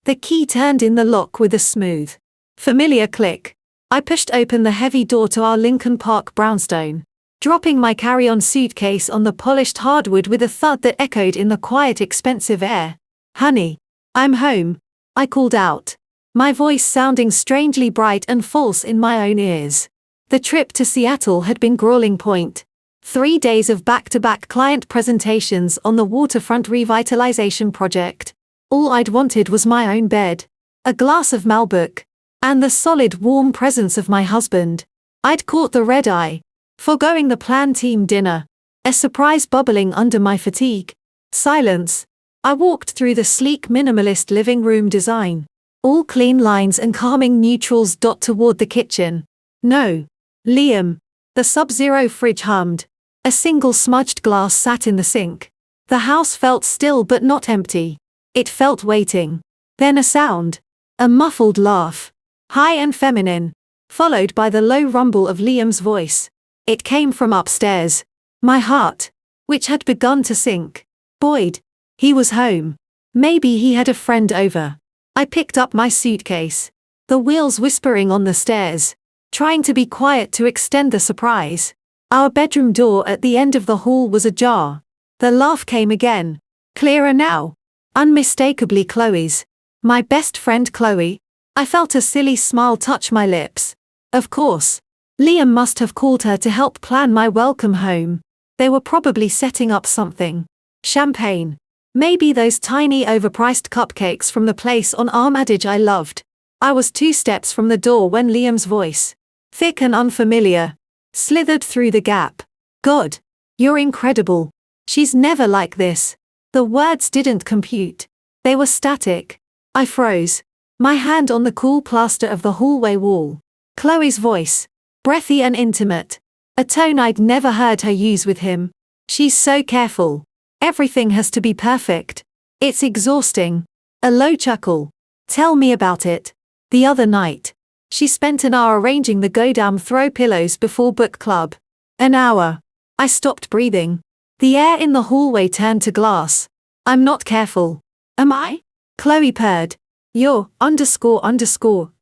The key turned in the lock with a smooth, familiar click. I pushed open the heavy door to our Lincoln Park brownstone, dropping my carry-on suitcase on the polished hardwood with a thud that echoed in the quiet, expensive air. "Honey, I'm home," I called out, my voice sounding strangely bright and false in my own ears. The trip to Seattle had been Grawling Point. 3 days of back-to-back client presentations on the waterfront revitalization project. All I'd wanted was my own bed, a glass of Malbec, and the solid, warm presence of my husband. I'd caught the red eye, foregoing the planned team dinner, a surprise bubbling under my fatigue. Silence. I walked through the sleek minimalist living room design. All clean lines and calming neutrals dot toward the kitchen. "No, Liam." The Sub-Zero fridge hummed. A single smudged glass sat in the sink. The house felt still but not empty. It felt waiting. Then a sound. A muffled laugh. High and feminine. Followed by the low rumble of Liam's voice. It came from upstairs. My heart, which had begun to sink, buoyed. He was home. Maybe he had a friend over. I picked up my suitcase. The wheels whispering on the stairs. Trying to be quiet to extend the surprise. Our bedroom door at the end of the hall was ajar. The laugh came again. Clearer now. Unmistakably Chloe's. My best friend Chloe. I felt a silly smile touch my lips. Of course. Liam must have called her to help plan my welcome home. They were probably setting up something. Champagne. Maybe those tiny overpriced cupcakes from the place on Armitage I loved. I was 2 steps from the door when Liam's voice, thick and unfamiliar, slithered through the gap. "God, you're incredible. She's never like this." The words didn't compute. They were static. I froze, my hand on the cool plaster of the hallway wall. Chloe's voice, breathy and intimate. A tone I'd never heard her use with him. "She's so careful. Everything has to be perfect. It's exhausting." A low chuckle. "Tell me about it." The other night. She spent an hour arranging the Godam throw pillows before book club. An hour. I stopped breathing. The air in the hallway turned to glass. "I'm not careful. Am I?" Chloe purred. "You're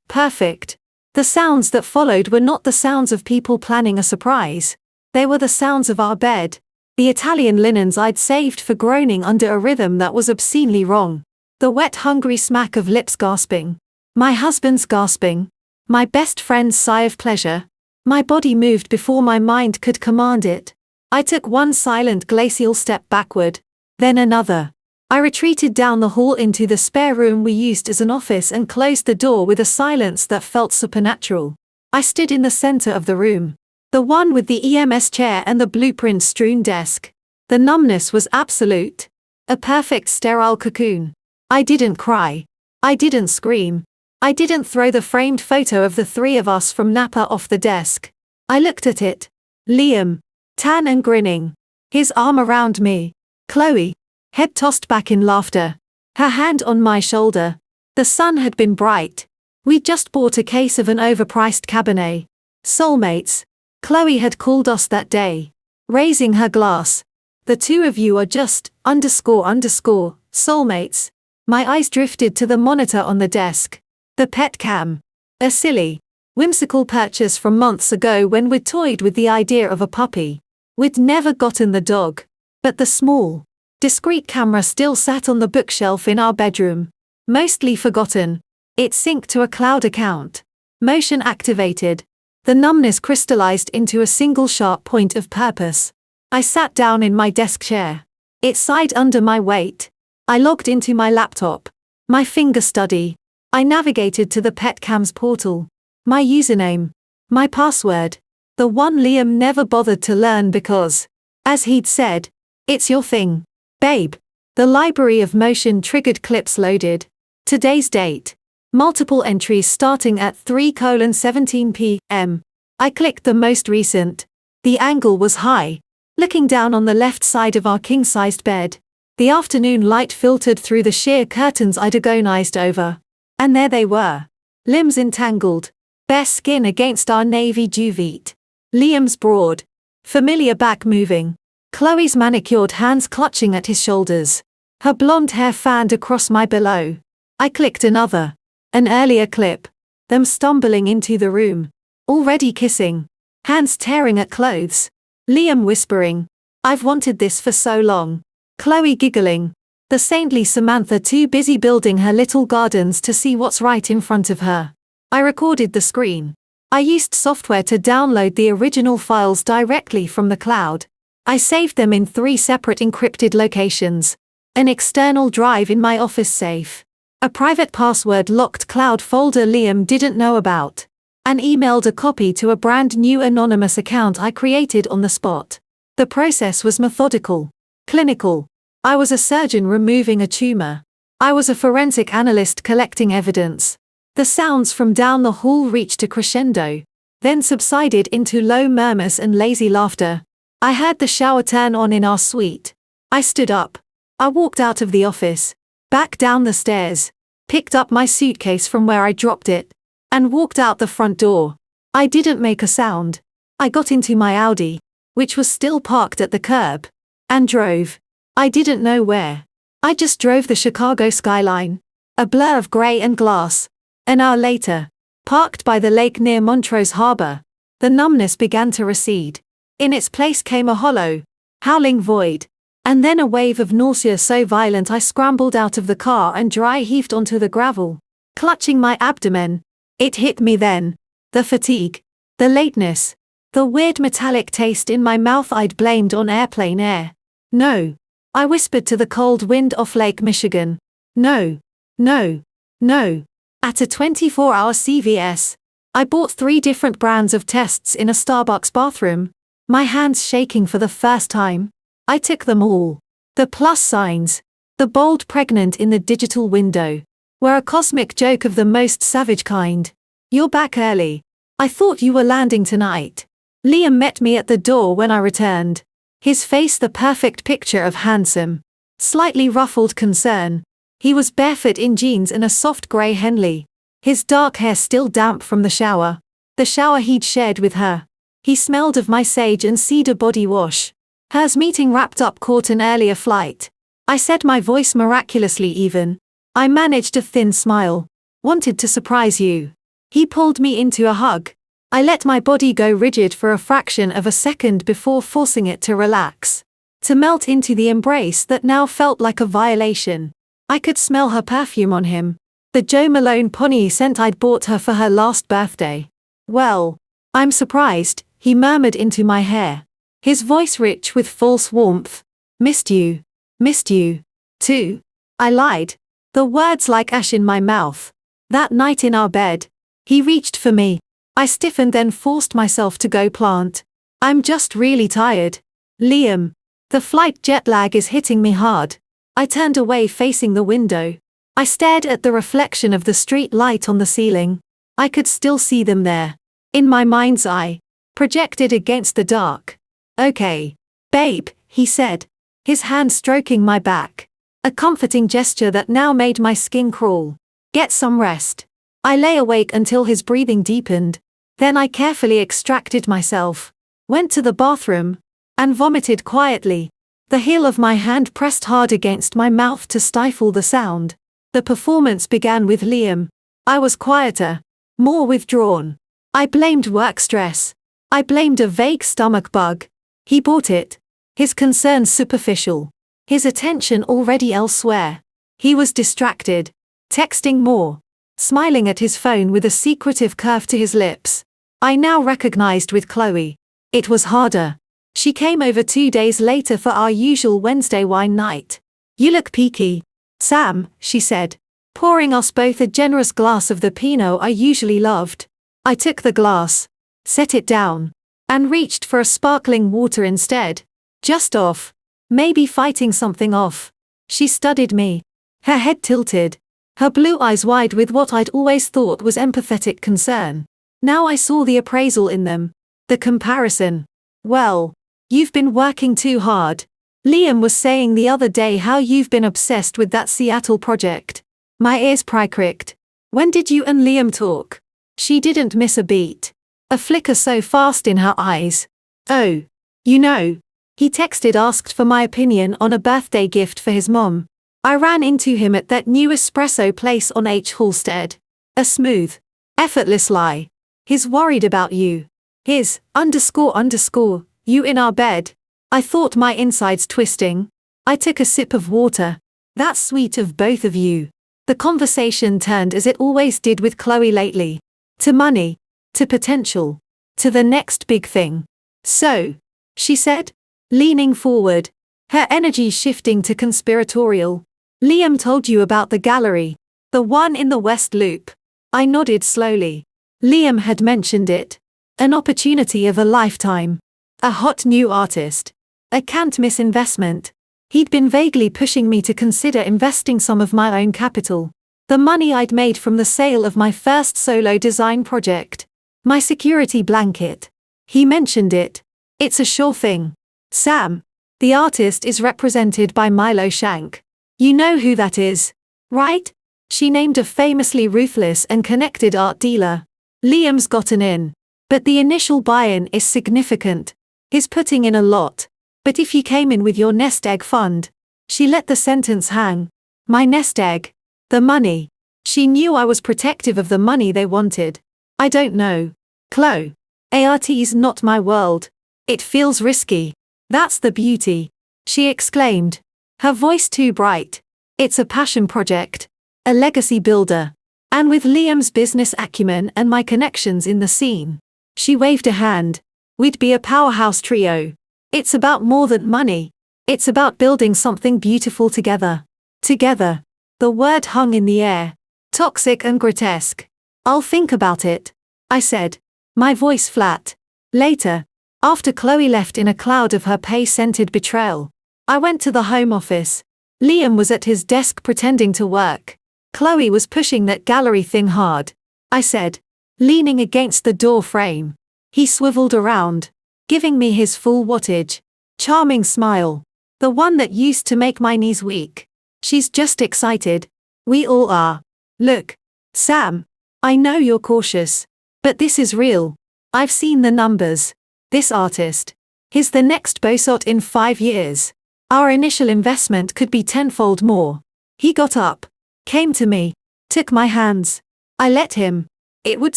perfect." The sounds that followed were not the sounds of people planning a surprise. They were the sounds of our bed. The Italian linens I'd saved for groaning under a rhythm that was obscenely wrong. The wet, hungry smack of lips gasping. My husband's gasping. My best friend's sigh of pleasure. My body moved before my mind could command it. I took one silent glacial step backward, then another. I retreated down the hall into the spare room we used as an office and closed the door with a silence that felt supernatural. I stood in the center of the room. The one with the EMS chair and the blueprint-strewn desk. The numbness was absolute. A perfect sterile cocoon. I didn't cry. I didn't scream. I didn't throw the framed photo of the 3 of us from Napa off the desk. I looked at it. Liam, tan and grinning. His arm around me. Chloe, head tossed back in laughter. Her hand on my shoulder. The sun had been bright. We'd just bought a case of an overpriced Cabernet. Soulmates. Chloe had called us that day. Raising her glass. "The 2 of you are just, soulmates." My eyes drifted to the monitor on the desk. The pet cam. A silly, whimsical purchase from months ago when we'd toyed with the idea of a puppy. We'd never gotten the dog. But the small, discreet camera still sat on the bookshelf in our bedroom. Mostly forgotten. It synced to a cloud account. Motion activated. The numbness crystallized into a single sharp point of purpose. I sat down in my desk chair. It sighed under my weight. I logged into my laptop. My finger study. I navigated to the PetCam's portal. My username. My password. The one Liam never bothered to learn because, as he'd said, "It's your thing, babe." The library of motion-triggered clips loaded. Today's date. Multiple entries starting at 3:17 p.m. I clicked the most recent. The angle was high, looking down on the left side of our king-sized bed. The afternoon light filtered through the sheer curtains I'd agonized over. And there they were. Limbs entangled, bare skin against our navy duvet. Liam's broad, familiar back moving. Chloe's manicured hands clutching at his shoulders. Her blonde hair fanned across my below. I clicked another. An earlier clip. Them stumbling into the room. Already kissing. Hands tearing at clothes. Liam whispering, "I've wanted this for so long." Chloe giggling. The saintly Samantha too busy building her little gardens to see what's right in front of her. I recorded the screen. I used software to download the original files directly from the cloud. I saved them in 3 separate encrypted locations. An external drive in my office safe. A private password-locked cloud folder Liam didn't know about. And emailed a copy to a brand new anonymous account I created on the spot. The process was methodical. Clinical. I was a surgeon removing a tumor. I was a forensic analyst collecting evidence. The sounds from down the hall reached a crescendo, then subsided into low murmurs and lazy laughter. I heard the shower turn on in our suite. I stood up. I walked out of the office. Back down the stairs, picked up my suitcase from where I dropped it, and walked out the front door. I didn't make a sound. I got into my Audi, which was still parked at the curb, and drove. I didn't know where. I just drove the Chicago skyline, a blur of gray and glass. An hour later, parked by the lake near Montrose Harbor, the numbness began to recede. In its place came a hollow, howling void. And then a wave of nausea so violent I scrambled out of the car and dry heaved onto the gravel, clutching my abdomen. It hit me then. The fatigue. The lateness. The weird metallic taste in my mouth I'd blamed on airplane air. No. I whispered to the cold wind off Lake Michigan. No. No. No. At a 24-hour CVS. I bought 3 different brands of tests in a Starbucks bathroom. My hands shaking for the first time. I took them all. The plus signs, the bold pregnant in the digital window, were a cosmic joke of the most savage kind. "You're back early. I thought you were landing tonight." Liam met me at the door when I returned. His face the perfect picture of handsome, slightly ruffled concern. He was barefoot in jeans and a soft grey Henley. His dark hair still damp from the shower he'd shared with her. He smelled of my sage and cedar body wash. Hers meeting wrapped up caught an earlier flight. I said, my voice miraculously even. I managed a thin smile. "Wanted to surprise you." He pulled me into a hug. I let my body go rigid for a fraction of a second before forcing it to relax. To melt into the embrace that now felt like a violation. I could smell her perfume on him. The Joe Malone pony scent I'd bought her for her last birthday. "Well, I'm surprised," he murmured into my hair. His voice rich with false warmth. Missed you, too." I lied. The words like ash in my mouth. That night in our bed. He reached for me. I stiffened then forced myself to go plant. "I'm just really tired." "Liam. The flight jet lag is hitting me hard." I turned away facing the window. I stared at the reflection of the street light on the ceiling. I could still see them there. In my mind's eye. Projected against the dark. "Okay, babe," he said, his hand stroking my back. A comforting gesture that now made my skin crawl. "Get some rest." I lay awake until his breathing deepened. Then I carefully extracted myself, went to the bathroom, and vomited quietly. The heel of my hand pressed hard against my mouth to stifle the sound. The performance began with Liam. I was quieter, more withdrawn. I blamed work stress. I blamed a vague stomach bug. He bought it. His concerns superficial. His attention already elsewhere. He was distracted. Texting more. Smiling at his phone with a secretive curve to his lips. I now recognized with Chloe. It was harder. She came over 2 days later for our usual Wednesday wine night. "You look peaky, Sam," she said, pouring us both a generous glass of the Pinot I usually loved. I took the glass, set it down, and reached for a sparkling water instead. "Just off. Maybe fighting something off." She studied me. Her head tilted. Her blue eyes wide with what I'd always thought was empathetic concern. Now I saw the appraisal in them. The comparison. "Well, you've been working too hard. Liam was saying the other day how you've been obsessed with that Seattle project." My ears pricked. "When did you and Liam talk?" She didn't miss a beat. A flicker so fast in her eyes. "Oh, you know, he texted asked for my opinion on a birthday gift for his mom. I ran into him at that new espresso place on H. Halstead. A smooth, effortless lie. He's worried about you. His, __, you in our bed. I thought my insides twisting. I took a sip of water. That's sweet of both of you. The conversation turned as it always did with Chloe lately. To money. To potential. To the next big thing. So, she said, leaning forward, her energy shifting to conspiratorial. Liam told you about the gallery. The one in the West Loop. I nodded slowly. Liam had mentioned it. An opportunity of a lifetime. A hot new artist. A can't-miss investment. He'd been vaguely pushing me to consider investing some of my own capital. The money I'd made from the sale of my first solo design project. My security blanket. He mentioned it. It's a sure thing. Sam. The artist is represented by Milo Shank. You know who that is, right? She named a famously ruthless and connected art dealer. Liam's gotten in. But the initial buy-in is significant. He's putting in a lot. But if you came in with your nest egg fund. She let the sentence hang. My nest egg. The money. She knew I was protective of the money they wanted. I don't know. Chloe. Art's not my world. It feels risky. That's the beauty. She exclaimed. Her voice too bright. It's a passion project. A legacy builder. And with Liam's business acumen and my connections in the scene. She waved a hand. We'd be a powerhouse trio. It's about more than money. It's about building something beautiful together. Together. The word hung in the air. Toxic and grotesque. I'll think about it. I said. My voice flat. Later. After Chloe left in a cloud of her pay-scented betrayal. I went to the home office. Liam was at his desk pretending to work. Chloe was pushing that gallery thing hard. I said. Leaning against the door frame. He swiveled around. Giving me his full wattage. Charming smile. The one that used to make my knees weak. She's just excited. We all are. Look. Sam. I know you're cautious. But this is real. I've seen the numbers. This artist. He's the next Bosot in 5 years. Our initial investment could be tenfold more. He got up. Came to me. Took my hands. I let him. It would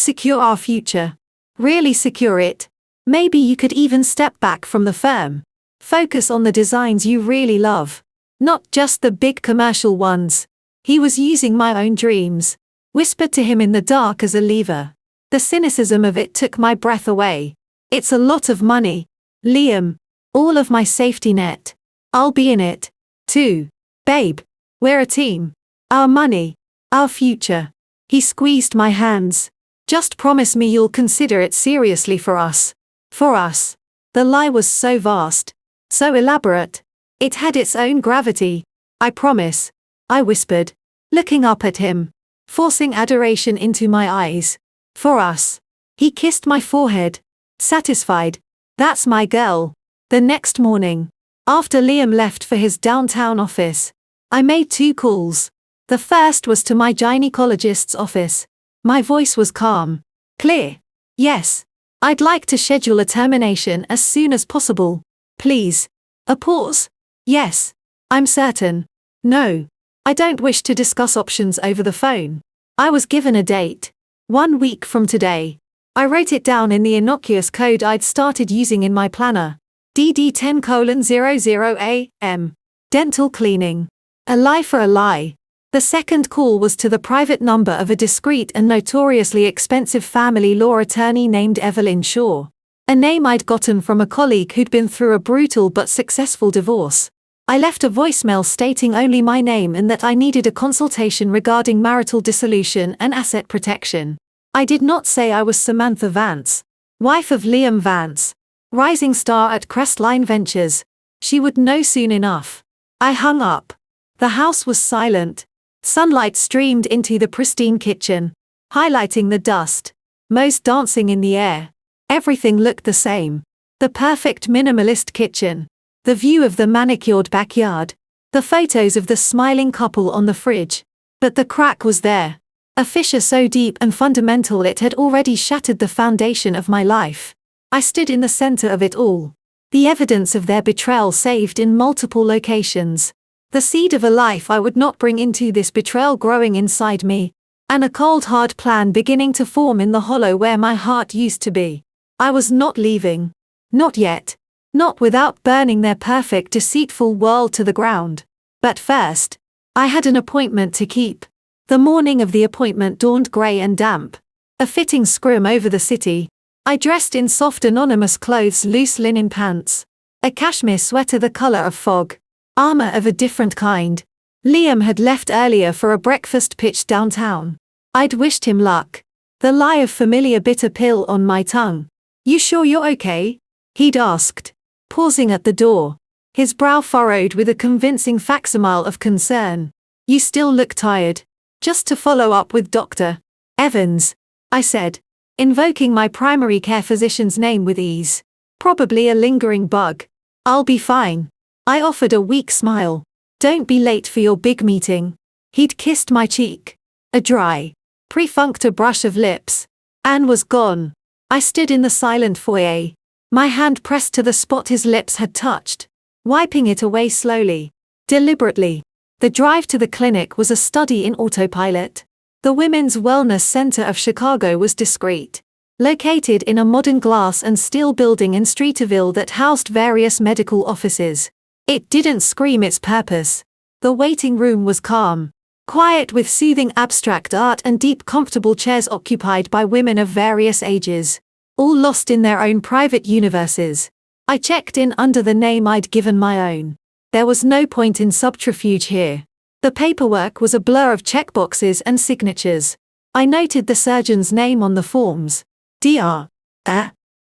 secure our future. Really secure it. Maybe you could even step back from the firm. Focus on the designs you really love. Not just the big commercial ones. He was using my own dreams. Whispered to him in the dark as a lever. The cynicism of it took my breath away. It's a lot of money. Liam. All of my safety net. I'll be in it. Too. Babe. We're a team. Our money. Our future. He squeezed my hands. Just promise me you'll consider it seriously for us. For us. The lie was so vast. So elaborate. It had its own gravity. I promise. I whispered. Looking up at him. Forcing adoration into my eyes. For us. He kissed my forehead. Satisfied. That's my girl. The next morning. After Liam left for his downtown office. I made 2 calls. The first was to my gynecologist's office. My voice was calm. Clear. Yes. I'd like to schedule a termination as soon as possible. Please. A pause. Yes. I'm certain. No. I don't wish to discuss options over the phone. I was given a date. 1 week from today. I wrote it down in the innocuous code I'd started using in my planner. DD10:00 AM. Dental cleaning. A lie for a lie. The second call was to the private number of a discreet and notoriously expensive family law attorney named Evelyn Shaw. A name I'd gotten from a colleague who'd been through a brutal but successful divorce. I left a voicemail stating only my name and that I needed a consultation regarding marital dissolution and asset protection. I did not say I was Samantha Vance, wife of Liam Vance, rising star at Crestline Ventures. She would know soon enough. I hung up. The house was silent. Sunlight streamed into the pristine kitchen, highlighting the dust. Moths dancing in the air. Everything looked the same. The perfect minimalist kitchen. The view of the manicured backyard. The photos of the smiling couple on the fridge. But the crack was there. A fissure so deep and fundamental it had already shattered the foundation of my life. I stood in the center of it all. The evidence of their betrayal saved in multiple locations. The seed of a life I would not bring into this betrayal growing inside me, and a cold hard plan beginning to form in the hollow where my heart used to be. I was not leaving. Not yet. Not without burning their perfect deceitful world to the ground. But first, I had an appointment to keep. The morning of the appointment dawned grey and damp. A fitting scrim over the city. I dressed in soft anonymous clothes, loose linen pants, a cashmere sweater the colour of fog, armour of a different kind. Liam had left earlier for a breakfast pitch downtown. I'd wished him luck. The lie of familiar bitter pill on my tongue. You sure you're okay? He'd asked, pausing at the door, his brow furrowed with a convincing facsimile of concern. You still look tired. Just to follow up with Dr. Evans, I said, invoking my primary care physician's name with ease. Probably a lingering bug. I'll be fine. I offered a weak smile. Don't be late for your big meeting. He'd kissed my cheek. A dry, perfunctory brush of lips. Anne was gone. I stood in the silent foyer, my hand pressed to the spot his lips had touched, wiping it away slowly, deliberately. The drive to the clinic was a study in autopilot. The Women's Wellness Center of Chicago was discreet, located in a modern glass and steel building in Streeterville that housed various medical offices. It didn't scream its purpose. The waiting room was calm, quiet with soothing abstract art and deep comfortable chairs occupied by women of various ages, all lost in their own private universes. I checked in under the name I'd given my own. There was no point in subterfuge here. The paperwork was a blur of checkboxes and signatures. I noted the surgeon's name on the forms. Dr.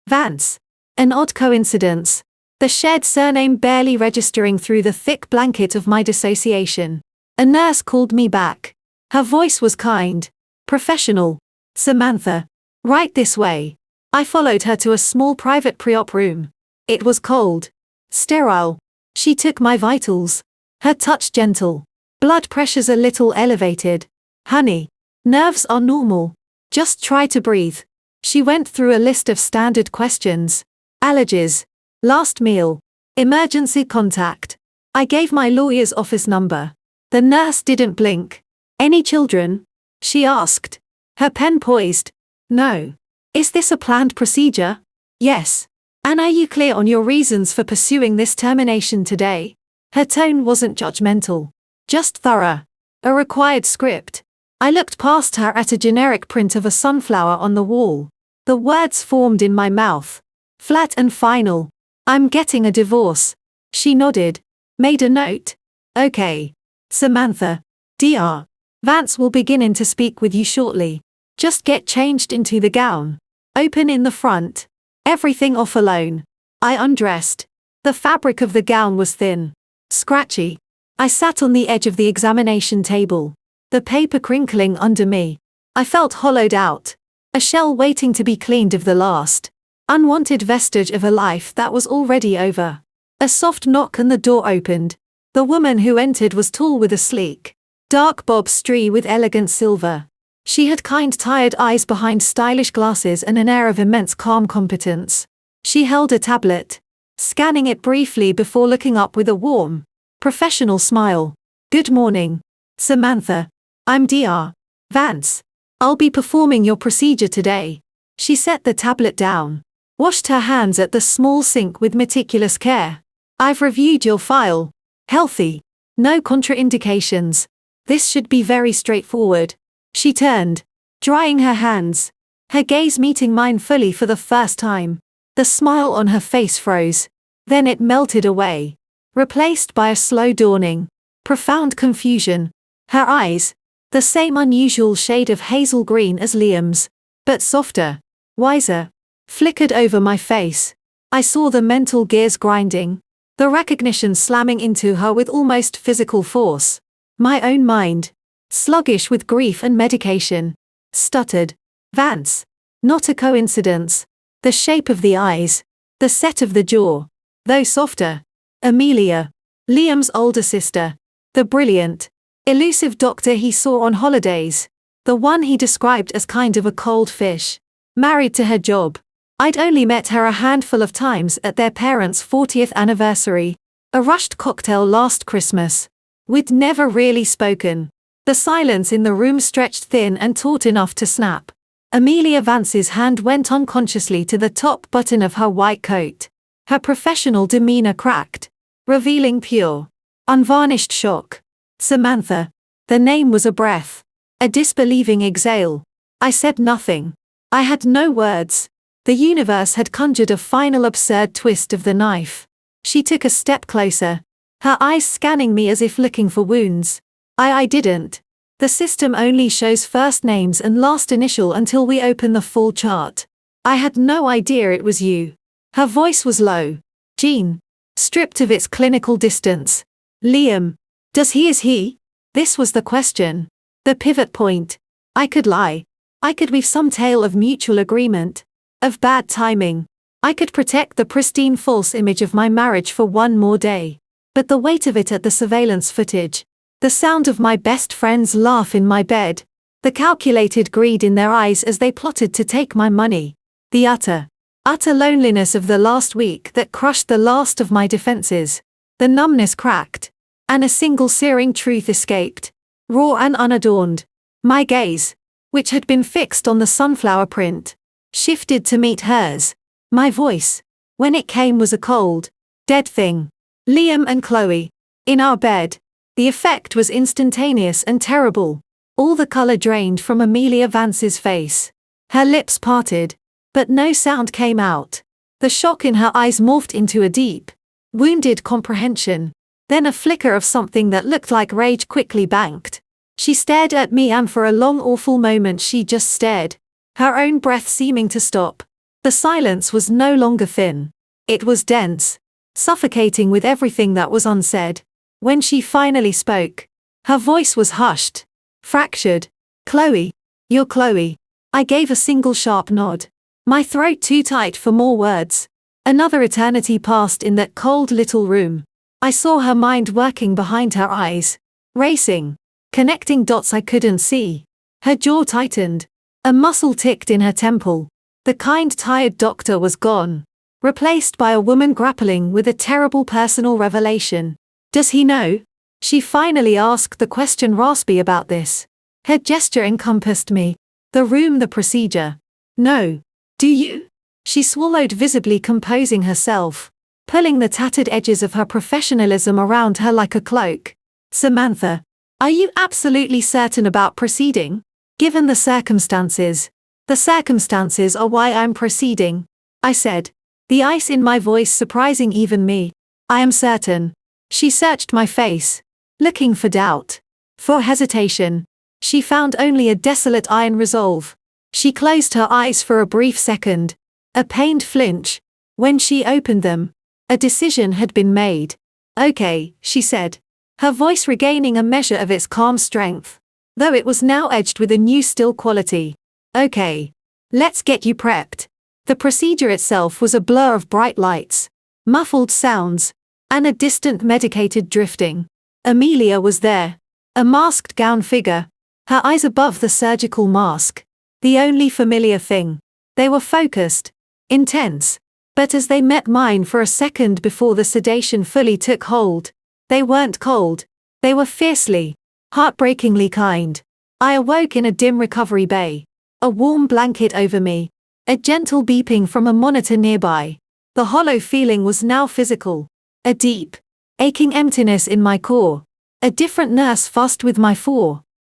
Vance. An odd coincidence. The shared surname barely registering through the thick blanket of my dissociation. A nurse called me back. Her voice was kind, professional. Samantha. Right this way. I followed her to a small private pre-op room. It was cold. Sterile. She took my vitals. Her touch gentle. Blood pressure's a little elevated. Honey. Nerves are normal. Just try to breathe. She went through a list of standard questions. Allergies. Last meal. Emergency contact. I gave my lawyer's office number. The nurse didn't blink. Any children? She asked. Her pen poised. No. Is this a planned procedure? Yes. And are you clear on your reasons for pursuing this termination today? Her tone wasn't judgmental. Just thorough. A required script. I looked past her at a generic print of a sunflower on the wall. The words formed in my mouth. Flat and final. I'm getting a divorce. She nodded. Made a note. Okay. Samantha. Dr. Vance will begin in to speak with you shortly. Just get changed into the gown. Open in the front. Everything off alone. I undressed. The fabric of the gown was thin. Scratchy. I sat on the edge of the examination table. The paper crinkling under me. I felt hollowed out. A shell waiting to be cleaned of the last unwanted vestige of a life that was already over. A soft knock and the door opened. The woman who entered was tall with a sleek, dark bob stree with elegant silver. She had kind tired eyes behind stylish glasses and an air of immense calm competence. She held a tablet, scanning it briefly before looking up with a warm, professional smile. Good morning, Samantha. I'm Dr. Vance. I'll be performing your procedure today. She set the tablet down, washed her hands at the small sink with meticulous care. I've reviewed your file. Healthy. No contraindications. This should be very straightforward. She turned, drying her hands, her gaze meeting mine fully for the first time. The smile on her face froze. Then it melted away, replaced by a slow dawning, profound confusion. Her eyes, the same unusual shade of hazel green as Liam's, but softer, wiser, flickered over my face. I saw the mental gears grinding, the recognition slamming into her with almost physical force. My own mind, sluggish with grief and medication, stuttered. Vance. Not a coincidence. The shape of the eyes, the set of the jaw, though softer. Amelia. Liam's older sister. The brilliant, elusive doctor he saw on holidays. The one he described as kind of a cold fish. Married to her job. I'd only met her a handful of times at their parents' 40th anniversary. A rushed cocktail last Christmas. We'd never really spoken. The silence in the room stretched thin and taut enough to snap. Amelia Vance's hand went unconsciously to the top button of her white coat. Her professional demeanor cracked, revealing pure, unvarnished shock. Samantha. The name was a breath. A disbelieving exhale. I said nothing. I had no words. The universe had conjured a final absurd twist of the knife. She took a step closer, her eyes scanning me as if looking for wounds. I didn't. The system only shows first names and last initial until we open the full chart. I had no idea it was you. Her voice was low. Jean. Stripped of its clinical distance. Liam. Is he? This was the question. The pivot point. I could lie. I could weave some tale of mutual agreement. Of bad timing. I could protect the pristine false image of my marriage for one more day. But the weight of it at the surveillance footage. The sound of my best friend's laugh in my bed. The calculated greed in their eyes as they plotted to take my money. The utter loneliness of the last week that crushed the last of my defenses. The numbness cracked. And a single searing truth escaped. Raw and unadorned. My gaze, which had been fixed on the sunflower print, shifted to meet hers. My voice, when it came, was a cold, dead thing. Liam and Chloe. In our bed. The effect was instantaneous and terrible. All the color drained from Amelia Vance's face. Her lips parted, but no sound came out. The shock in her eyes morphed into a deep, wounded comprehension. Then a flicker of something that looked like rage quickly banked. She stared at me, and for a long awful moment she just stared, her own breath seeming to stop. The silence was no longer thin. It was dense, suffocating with everything that was unsaid. When she finally spoke, her voice was hushed, fractured. Chloe. You're Chloe. I gave a single sharp nod. My throat too tight for more words. Another eternity passed in that cold little room. I saw her mind working behind her eyes, racing, connecting dots I couldn't see. Her jaw tightened. A muscle ticked in her temple. The kind, tired doctor was gone, replaced by a woman grappling with a terrible personal revelation. Does he know? She finally asked the question, raspy about this. Her gesture encompassed me. The room, the procedure. No. Do you? She swallowed, visibly composing herself, pulling the tattered edges of her professionalism around her like a cloak. Samantha. Are you absolutely certain about proceeding? Given the circumstances. The circumstances are why I'm proceeding, I said, the ice in my voice surprising even me. I am certain. She searched my face, looking for doubt, for hesitation. She found only a desolate iron resolve. She closed her eyes for a brief second, a pained flinch. When she opened them, a decision had been made. Okay, she said, her voice regaining a measure of its calm strength, though it was now edged with a new still quality. Okay. Let's get you prepped. The procedure itself was a blur of bright lights, muffled sounds, and a distant medicated drifting. Amelia was there, a masked gown figure, her eyes above the surgical mask. The only familiar thing. They were focused, intense, but as they met mine for a second before the sedation fully took hold, they weren't cold. They were fiercely, heartbreakingly kind. I awoke in a dim recovery bay. A warm blanket over me. A gentle beeping from a monitor nearby. The hollow feeling was now physical. A deep, aching emptiness in my core. A different nurse fussed with my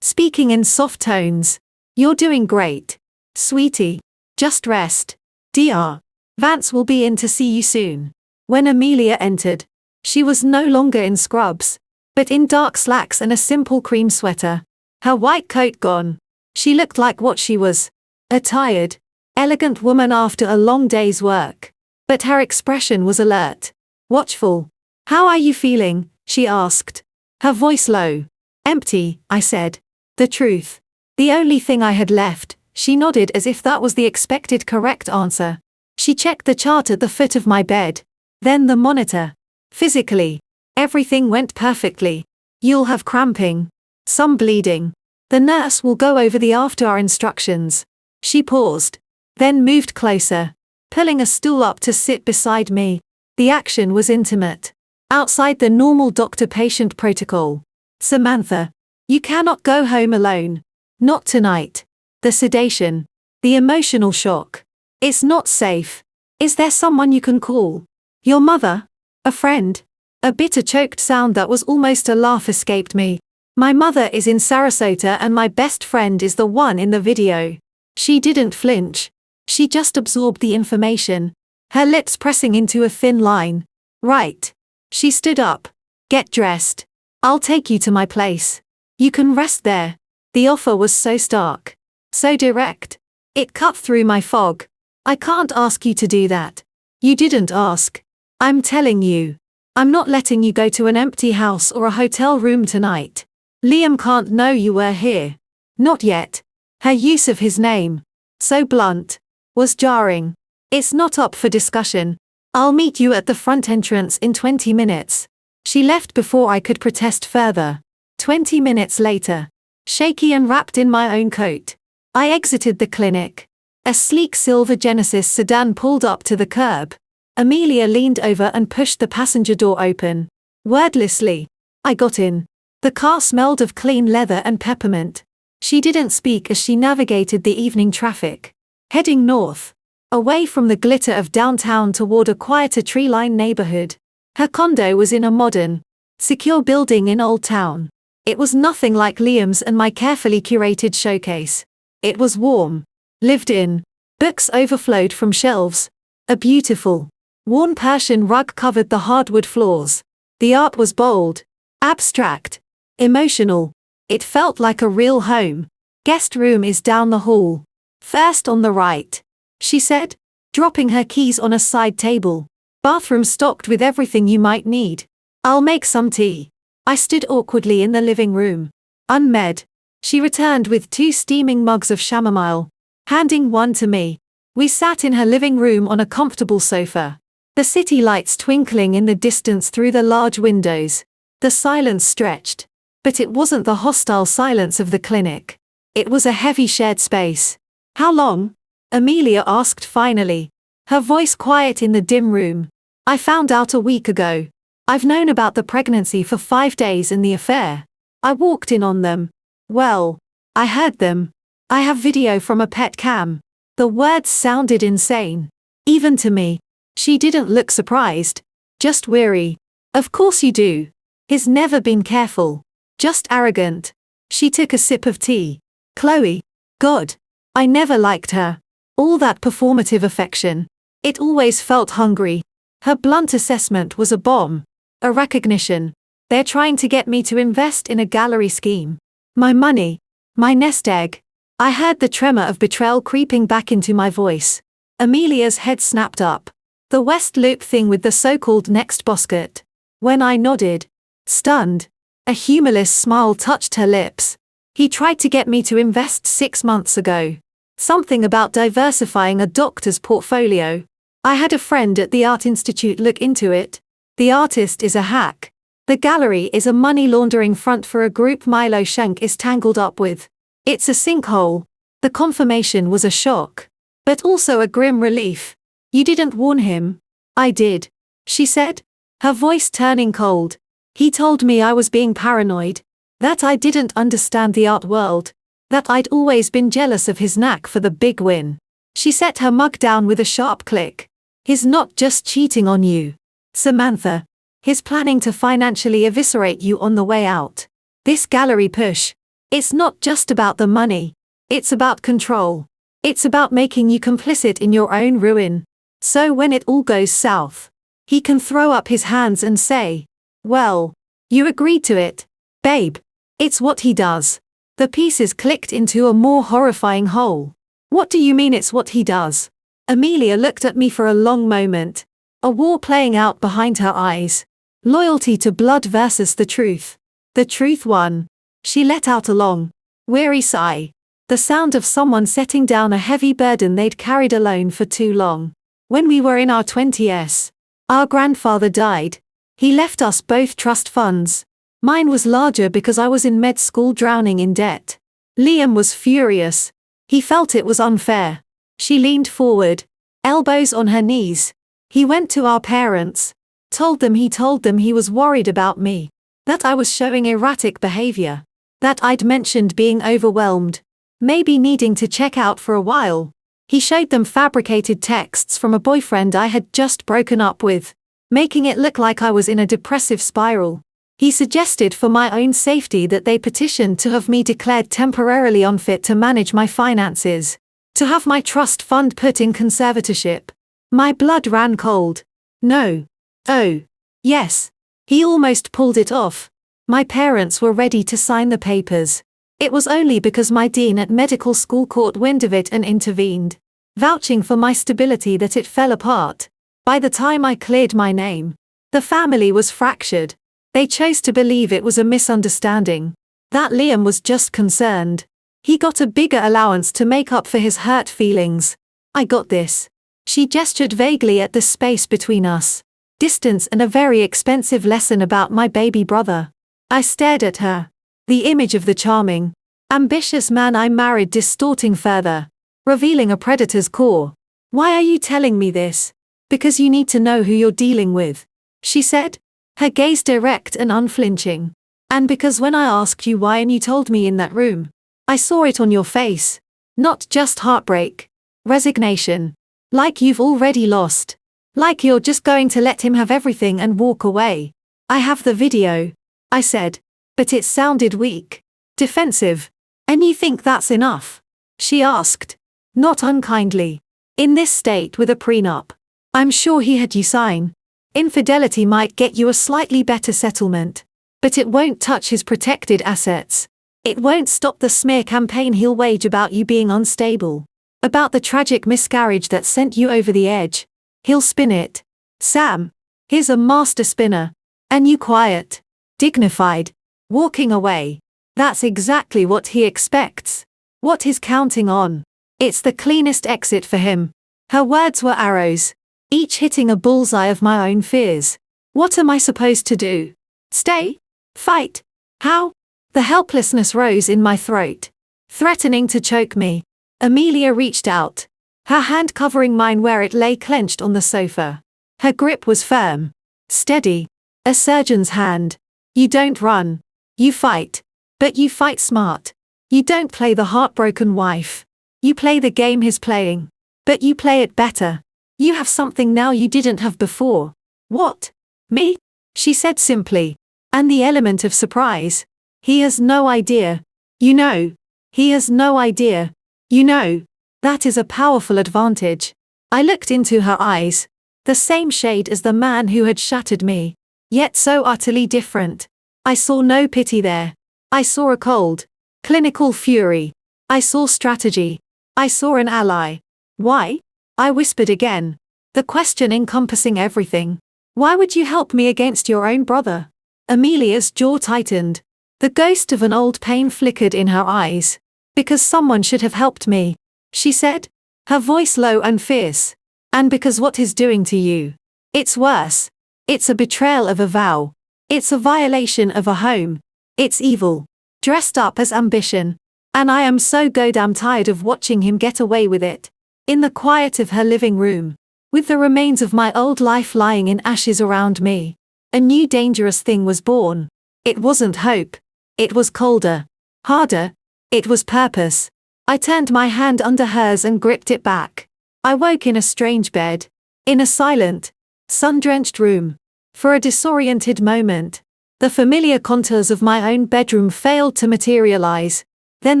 speaking in soft tones. You're doing great, sweetie. Just rest. Dr. Vance will be in to see you soon. When Amelia entered, she was no longer in scrubs, but in dark slacks and a simple cream sweater. Her white coat gone. She looked like what she was, a tired, elegant woman after a long day's work. But her expression was alert, watchful. How are you feeling? She asked. Her voice low. Empty, I said. The truth. The only thing I had left. She nodded as if that was the expected correct answer. She checked the chart at the foot of my bed. Then the monitor. Physically, everything went perfectly. You'll have cramping. Some bleeding. The nurse will go over the after instructions. She paused, then moved closer, pulling a stool up to sit beside me. The action was intimate, outside the normal doctor-patient protocol. Samantha. You cannot go home alone. Not tonight. The sedation. The emotional shock. It's not safe. Is there someone you can call? Your mother? A friend? A bitter choked sound that was almost a laugh escaped me. My mother is in Sarasota and my best friend is the one in the video. She didn't flinch. She just absorbed the information, her lips pressing into a thin line. Right. She stood up. Get dressed. I'll take you to my place. You can rest there. The offer was so stark. So direct. It cut through my fog. I can't ask you to do that. You didn't ask. I'm telling you. I'm not letting you go to an empty house or a hotel room tonight. Liam can't know you were here. Not yet. Her use of his name, so blunt, was jarring. It's not up for discussion. I'll meet you at the front entrance in 20 minutes. She left before I could protest further. 20 minutes later, shaky and wrapped in my own coat, I exited the clinic. A sleek silver Genesis sedan pulled up to the curb. Amelia leaned over and pushed the passenger door open. Wordlessly, I got in. The car smelled of clean leather and peppermint. She didn't speak as she navigated the evening traffic, heading north, away from the glitter of downtown toward a quieter tree-lined neighborhood. Her condo was in a modern, secure building in Old Town. It was nothing like Liam's and my carefully curated showcase. It was warm, lived in. Books overflowed from shelves. A beautiful, worn Persian rug covered the hardwood floors. The art was bold, abstract, emotional. It felt like a real home. Guest room is down the hall. First on the right, she said, dropping her keys on a side table. Bathroom stocked with everything you might need. I'll make some tea. I stood awkwardly in the living room. Unmed. She returned with 2 steaming mugs of chamomile, handing one to me. We sat in her living room on a comfortable sofa. The city lights twinkling in the distance through the large windows. The silence stretched. But it wasn't the hostile silence of the clinic. It was a heavy shared space. How long? Amelia asked finally, her voice quiet in the dim room. I found out a week ago. I've known about the pregnancy for 5 days and the affair. I walked in on them. Well, I heard them. I have video from a pet cam. The words sounded insane. Even to me. She didn't look surprised. Just weary. Of course you do. He's never been careful. Just arrogant. She took a sip of tea. Chloe. God. I never liked her. All that performative affection. It always felt hungry. Her blunt assessment was a bomb. A recognition. They're trying to get me to invest in a gallery scheme. My money. My nest egg. I heard the tremor of betrayal creeping back into my voice. Amelia's head snapped up. The West Loop thing with the so-called next Boscott. When I nodded, stunned, a humorless smile touched her lips. He tried to get me to invest 6 months ago. Something about diversifying a doctor's portfolio. I had a friend at the Art Institute look into it. The artist is a hack. The gallery is a money laundering front for a group Milo Schenk is tangled up with. It's a sinkhole. The confirmation was a shock. But also a grim relief. You didn't warn him. I did. She said, her voice turning cold. He told me I was being paranoid. That I didn't understand the art world. That I'd always been jealous of his knack for the big win. She set her mug down with a sharp click. He's not just cheating on you, Samantha. He's planning to financially eviscerate you on the way out. This gallery push. It's not just about the money. It's about control. It's about making you complicit in your own ruin. So when it all goes south, he can throw up his hands and say, well, you agreed to it, babe. It's what he does. The pieces clicked into a more horrifying whole. What do you mean it's what he does? Amelia looked at me for a long moment. A war playing out behind her eyes. Loyalty to blood versus the truth. The truth won. She let out a long, weary sigh. The sound of someone setting down a heavy burden they'd carried alone for too long. When we were in our 20s, our grandfather died. He left us both trust funds. Mine was larger because I was in med school drowning in debt. Liam was furious. He felt it was unfair. She leaned forward, elbows on her knees. He went to our parents, told them he was worried about me. that I was showing erratic behavior, that I'd mentioned being overwhelmed, maybe needing to check out for a while. He showed them fabricated texts from a boyfriend I had just broken up with, making it look like I was in a depressive spiral. He suggested for my own safety that they petition to have me declared temporarily unfit to manage my finances, to have my trust fund put in conservatorship. My blood ran cold. No. Oh. Yes. He almost pulled it off. My parents were ready to sign the papers. It was only because my dean at medical school caught wind of it and intervened, vouching for my stability, that it fell apart. By the time I cleared my name, the family was fractured. They chose to believe it was a misunderstanding, that Liam was just concerned. He got a bigger allowance to make up for his hurt feelings. I got this. She gestured vaguely at the space between us, distance, and a very expensive lesson about my baby brother. I stared at her, the image of the charming, ambitious man I married distorting further, revealing a predator's core. Why are you telling me this? Because you need to know who you're dealing with, she said, her gaze direct and unflinching. And because when I asked you why and you told me in that room, I saw it on your face. Not just heartbreak. Resignation. Like you've already lost. Like you're just going to let him have everything and walk away. I have the video, I said. But it sounded weak. Defensive. And you think that's enough? She asked. Not unkindly. In this state with a prenup. I'm sure he had you sign. Infidelity might get you a slightly better settlement, but it won't touch his protected assets. It won't stop the smear campaign he'll wage about you being unstable, about the tragic miscarriage that sent you over the edge. He'll spin it. Sam. He's a master spinner. And you quiet, dignified, walking away. That's exactly what he expects. What he's counting on. It's the cleanest exit for him. Her words were arrows, each hitting a bullseye of my own fears. What am I supposed to do? Stay? Fight? How? The helplessness rose in my throat, threatening to choke me. Amelia reached out, her hand covering mine where it lay clenched on the sofa. Her grip was firm, steady, a surgeon's hand. You don't run. You fight. But you fight smart. You don't play the heartbroken wife. You play the game he's playing. But you play it better. You have something now you didn't have before. What? Me? She said simply. And the element of surprise. He has no idea. You know. He has no idea. You know. That is a powerful advantage. I looked into her eyes. The same shade as the man who had shattered me. Yet so utterly different. I saw no pity there. I saw a cold, clinical fury. I saw strategy. I saw an ally. Why? I whispered again, the question encompassing everything. Why would you help me against your own brother? Amelia's jaw tightened. The ghost of an old pain flickered in her eyes. Because someone should have helped me, she said, her voice low and fierce. And because what he's doing to you. It's worse. It's a betrayal of a vow. It's a violation of a home. It's evil. Dressed up as ambition. And I am so goddamn tired of watching him get away with it. In the quiet of her living room, with the remains of my old life lying in ashes around me, a new dangerous thing was born. It wasn't hope. It was colder. Harder. It was purpose. I turned my hand under hers and gripped it back. I woke in a strange bed. In a silent, sun-drenched room. For a disoriented moment, the familiar contours of my own bedroom failed to materialize. Then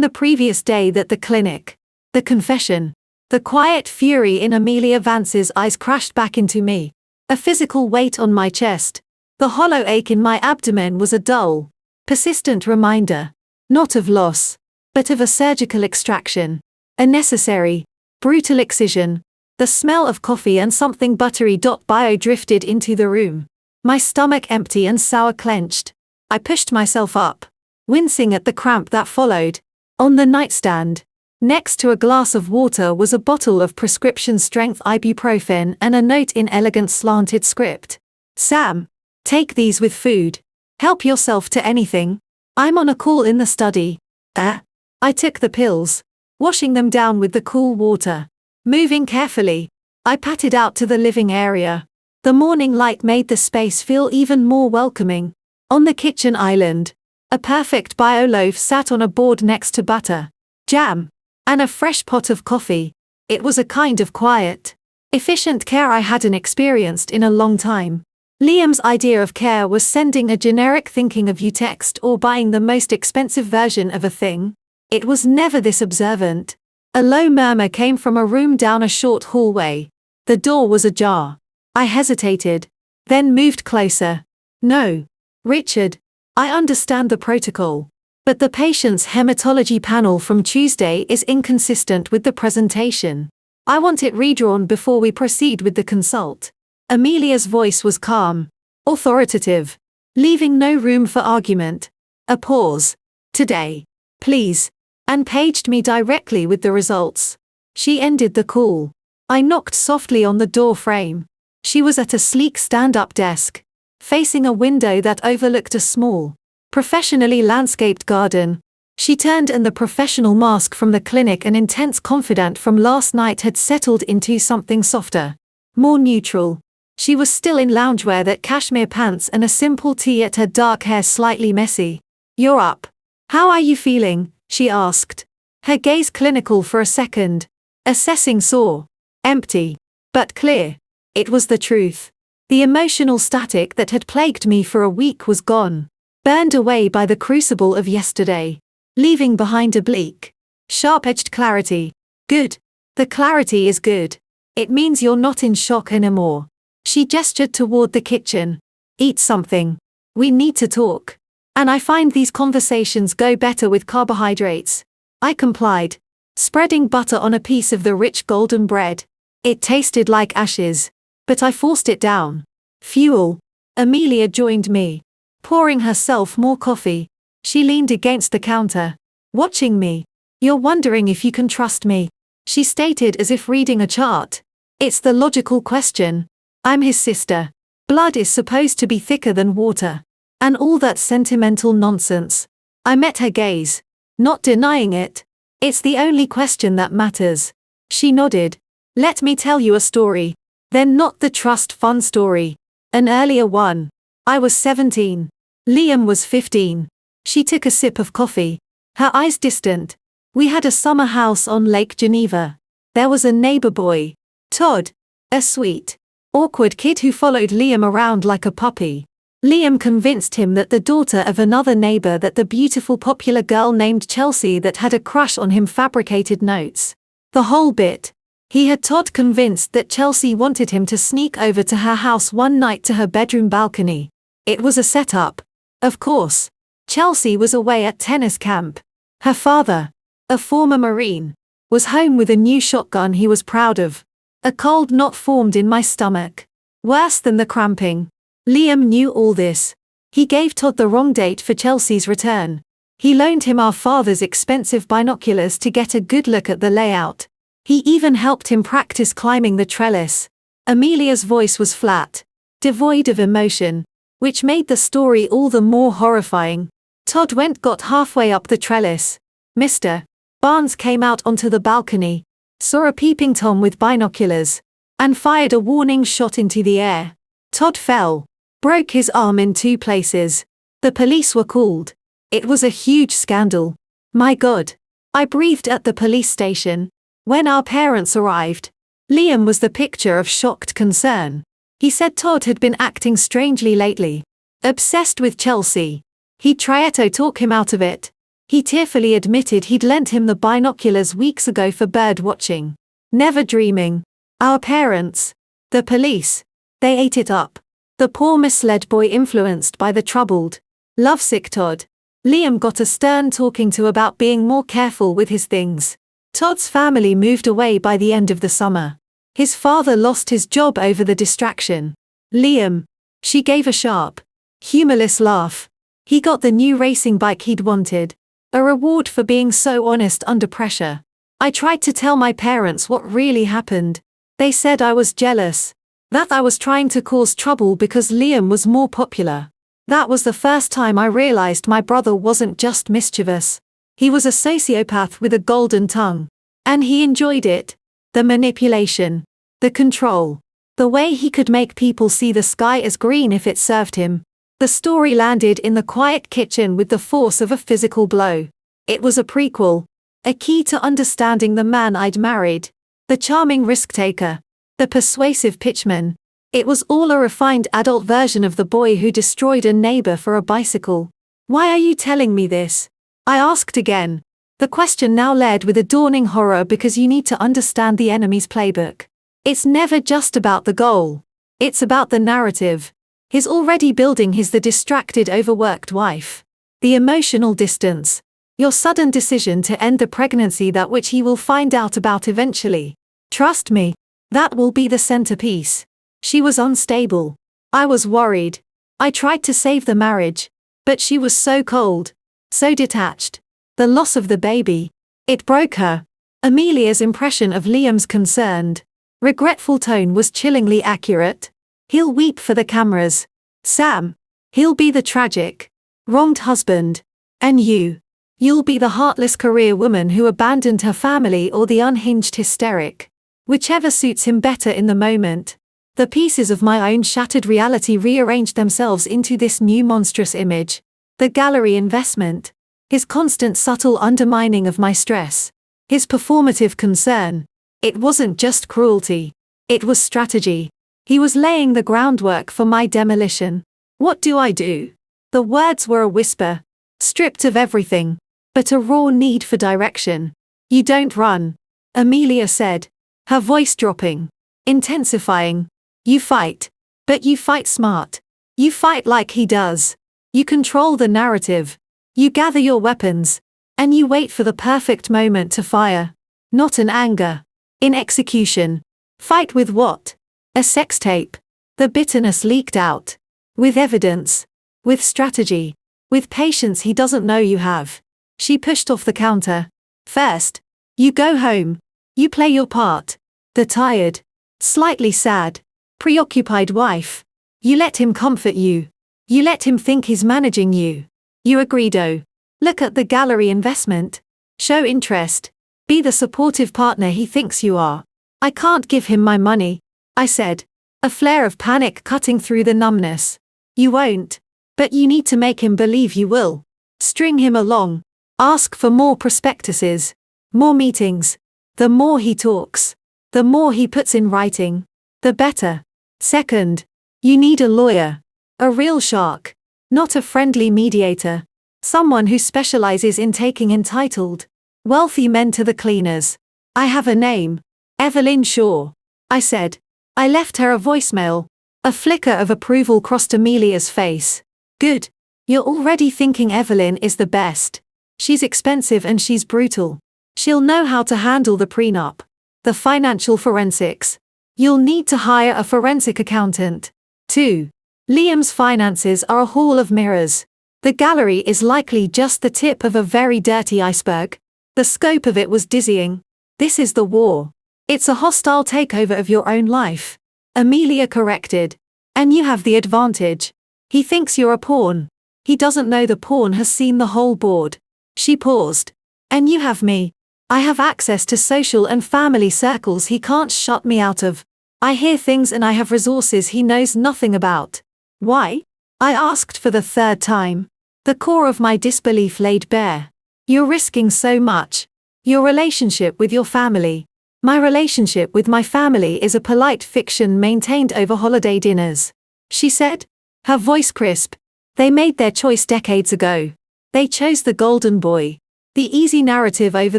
the previous day at the clinic. The confession. The quiet fury in Amelia Vance's eyes crashed back into me. A physical weight on my chest. The hollow ache in my abdomen was a dull, persistent reminder. Not of loss, but of a surgical extraction. A necessary, brutal excision. The smell of coffee and something buttery. Bio drifted into the room. My stomach empty and sour clenched. I pushed myself up, wincing at the cramp that followed. On the nightstand, next to a glass of water, was a bottle of prescription-strength ibuprofen and a note in elegant slanted script. Sam, take these with food. Help yourself to anything. I'm on a call in the study. I took the pills, washing them down with the cool water. Moving carefully, I patted out to the living area. The morning light made the space feel even more welcoming. On the kitchen island, a perfect bio loaf sat on a board next to butter, jam, and a fresh pot of coffee. It was a kind of quiet, efficient care I hadn't experienced in a long time. Liam's idea of care was sending a generic thinking of you text or buying the most expensive version of a thing. It was never this observant. A low murmur came from a room down a short hallway. The door was ajar. I hesitated, then moved closer. No, Richard, I understand the protocol. But the patient's hematology panel from Tuesday is inconsistent with the presentation. I want it redrawn before we proceed with the consult. Amelia's voice was calm, authoritative, leaving no room for argument. A pause. Today, please, and paged me directly with the results. She ended the call. I knocked softly on the door frame. She was at a sleek stand-up desk, facing a window that overlooked a small, professionally landscaped garden. She turned and the professional mask from the clinic and intense confidant from last night had settled into something softer, more neutral. She was still in loungewear, that cashmere pants and a simple tee, yet her dark hair slightly messy. "You're up. How are you feeling?" she asked. Her gaze clinical for a second, assessing sore, empty, but clear. It was the truth. The emotional static that had plagued me for a week was gone, burned away by the crucible of yesterday, leaving behind a bleak, sharp-edged clarity. Good. The clarity is good. It means you're not in shock anymore. She gestured toward the kitchen. "Eat something. We need to talk. And I find these conversations go better with carbohydrates." I complied, spreading butter on a piece of the rich golden bread. It tasted like ashes, but I forced it down. Fuel. Amelia joined me, pouring herself more coffee. She leaned against the counter, watching me. "You're wondering if you can trust me," she stated as if reading a chart. "It's the logical question. I'm his sister. Blood is supposed to be thicker than water. And all that sentimental nonsense." I met her gaze, not denying it. "It's the only question that matters." She nodded. "Let me tell you a story. Then not the trust fund story. An earlier one. I was 17. Liam was 15. She took a sip of coffee, her eyes distant. "We had a summer house on Lake Geneva. There was a neighbor boy, Todd, a sweet, awkward kid who followed Liam around like a puppy. Liam convinced him that the daughter of another neighbor, that the beautiful popular girl named Chelsea that had a crush on him, fabricated notes. The whole bit. He had Todd convinced that Chelsea wanted him to sneak over to her house one night to her bedroom balcony. It was a setup. Of course. Chelsea was away at tennis camp. Her father, a former Marine, was home with a new shotgun he was proud of. A cold knot formed in my stomach. Worse than the cramping. Liam knew all this. He gave Todd the wrong date for Chelsea's return. He loaned him our father's expensive binoculars to get a good look at the layout. He even helped him practice climbing the trellis. Amelia's voice was flat, devoid of emotion, which made the story all the more horrifying. Todd got halfway up the trellis. Mr. Barnes came out onto the balcony, saw a peeping Tom with binoculars, and fired a warning shot into the air. Todd fell, broke his arm in 2 places. The police were called. It was a huge scandal. My God. I breathed at the police station. When our parents arrived, Liam was the picture of shocked concern. He said Todd had been acting strangely lately. Obsessed with Chelsea. He tried to talk him out of it. He tearfully admitted he'd lent him the binoculars weeks ago for bird watching. Never dreaming. Our parents, the police, they ate it up. The poor misled boy, influenced by the troubled, lovesick Todd. Liam got a stern talking to about being more careful with his things. Todd's family moved away by the end of the summer. His father lost his job over the distraction. Liam. She gave a sharp, humorless laugh. He got the new racing bike he'd wanted. A reward for being so honest under pressure. I tried to tell my parents what really happened. They said I was jealous. That I was trying to cause trouble because Liam was more popular. That was the first time I realized my brother wasn't just mischievous. He was a sociopath with a golden tongue. And he enjoyed it. The manipulation. The control. The way he could make people see the sky as green if it served him. The story landed in the quiet kitchen with the force of a physical blow. It was a prequel, a key to understanding the man I'd married, the charming risk-taker, the persuasive pitchman. It was all a refined adult version of the boy who destroyed a neighbor for a bicycle. Why are you telling me this? I asked again. The question now led with a dawning horror because you need to understand the enemy's playbook. It's never just about the goal. It's about the narrative. He's already building the distracted, overworked wife. The emotional distance. Your sudden decision to end the pregnancy that which he will find out about eventually. Trust me, that will be the centerpiece. She was unstable. I was worried. I tried to save the marriage, but she was so cold, so detached. The loss of the baby. It broke her. Amelia's impression of Liam's concerned, regretful tone was chillingly accurate. He'll weep for the cameras. Sam. He'll be the tragic, wronged husband. And you'll be the heartless career woman who abandoned her family or the unhinged hysteric. Whichever suits him better in the moment. The pieces of my own shattered reality rearranged themselves into this new monstrous image. The gallery investment. His constant subtle undermining of my stress. His performative concern. It wasn't just cruelty. It was strategy. He was laying the groundwork for my demolition. What do I do? The words were a whisper. Stripped of everything. But a raw need for direction. You don't run. Amelia said. Her voice dropping. Intensifying. You fight. But you fight smart. You fight like he does. You control the narrative. You gather your weapons, and you wait for the perfect moment to fire. Not in anger. In execution. Fight with what? A sex tape. The bitterness leaked out. With evidence. With strategy. With patience he doesn't know you have. She pushed off the counter. First. You go home. You play your part. The tired, slightly sad, preoccupied wife. You let him comfort you. You let him think he's managing you. You agreed. Oh. Look at the gallery investment. Show interest. Be the supportive partner he thinks you are. I can't give him my money, I said. A flare of panic cutting through the numbness. You won't. But you need to make him believe you will. String him along. Ask for more prospectuses. More meetings. The more he talks. The more he puts in writing. The better. Second. You need a lawyer. A real shark. Not a friendly mediator. Someone who specializes in taking entitled, wealthy men to the cleaners. I have a name. Evelyn Shaw. I said. I left her a voicemail. A flicker of approval crossed Amelia's face. Good. You're already thinking Evelyn is the best. She's expensive and she's brutal. She'll know how to handle the prenup. The financial forensics. You'll need to hire a forensic accountant. 2. Liam's finances are a hall of mirrors. The gallery is likely just the tip of a very dirty iceberg. The scope of it was dizzying. This is the war. It's a hostile takeover of your own life. Amelia corrected. And you have the advantage. He thinks you're a pawn. He doesn't know the pawn has seen the whole board. She paused. And you have me. I have access to social and family circles he can't shut me out of. I hear things and I have resources he knows nothing about. Why? I asked for the third time. The core of my disbelief laid bare. You're risking so much. Your relationship with your family. My relationship with my family is a polite fiction maintained over holiday dinners. She said. Her voice crisp. They made their choice decades ago. They chose the golden boy. The easy narrative over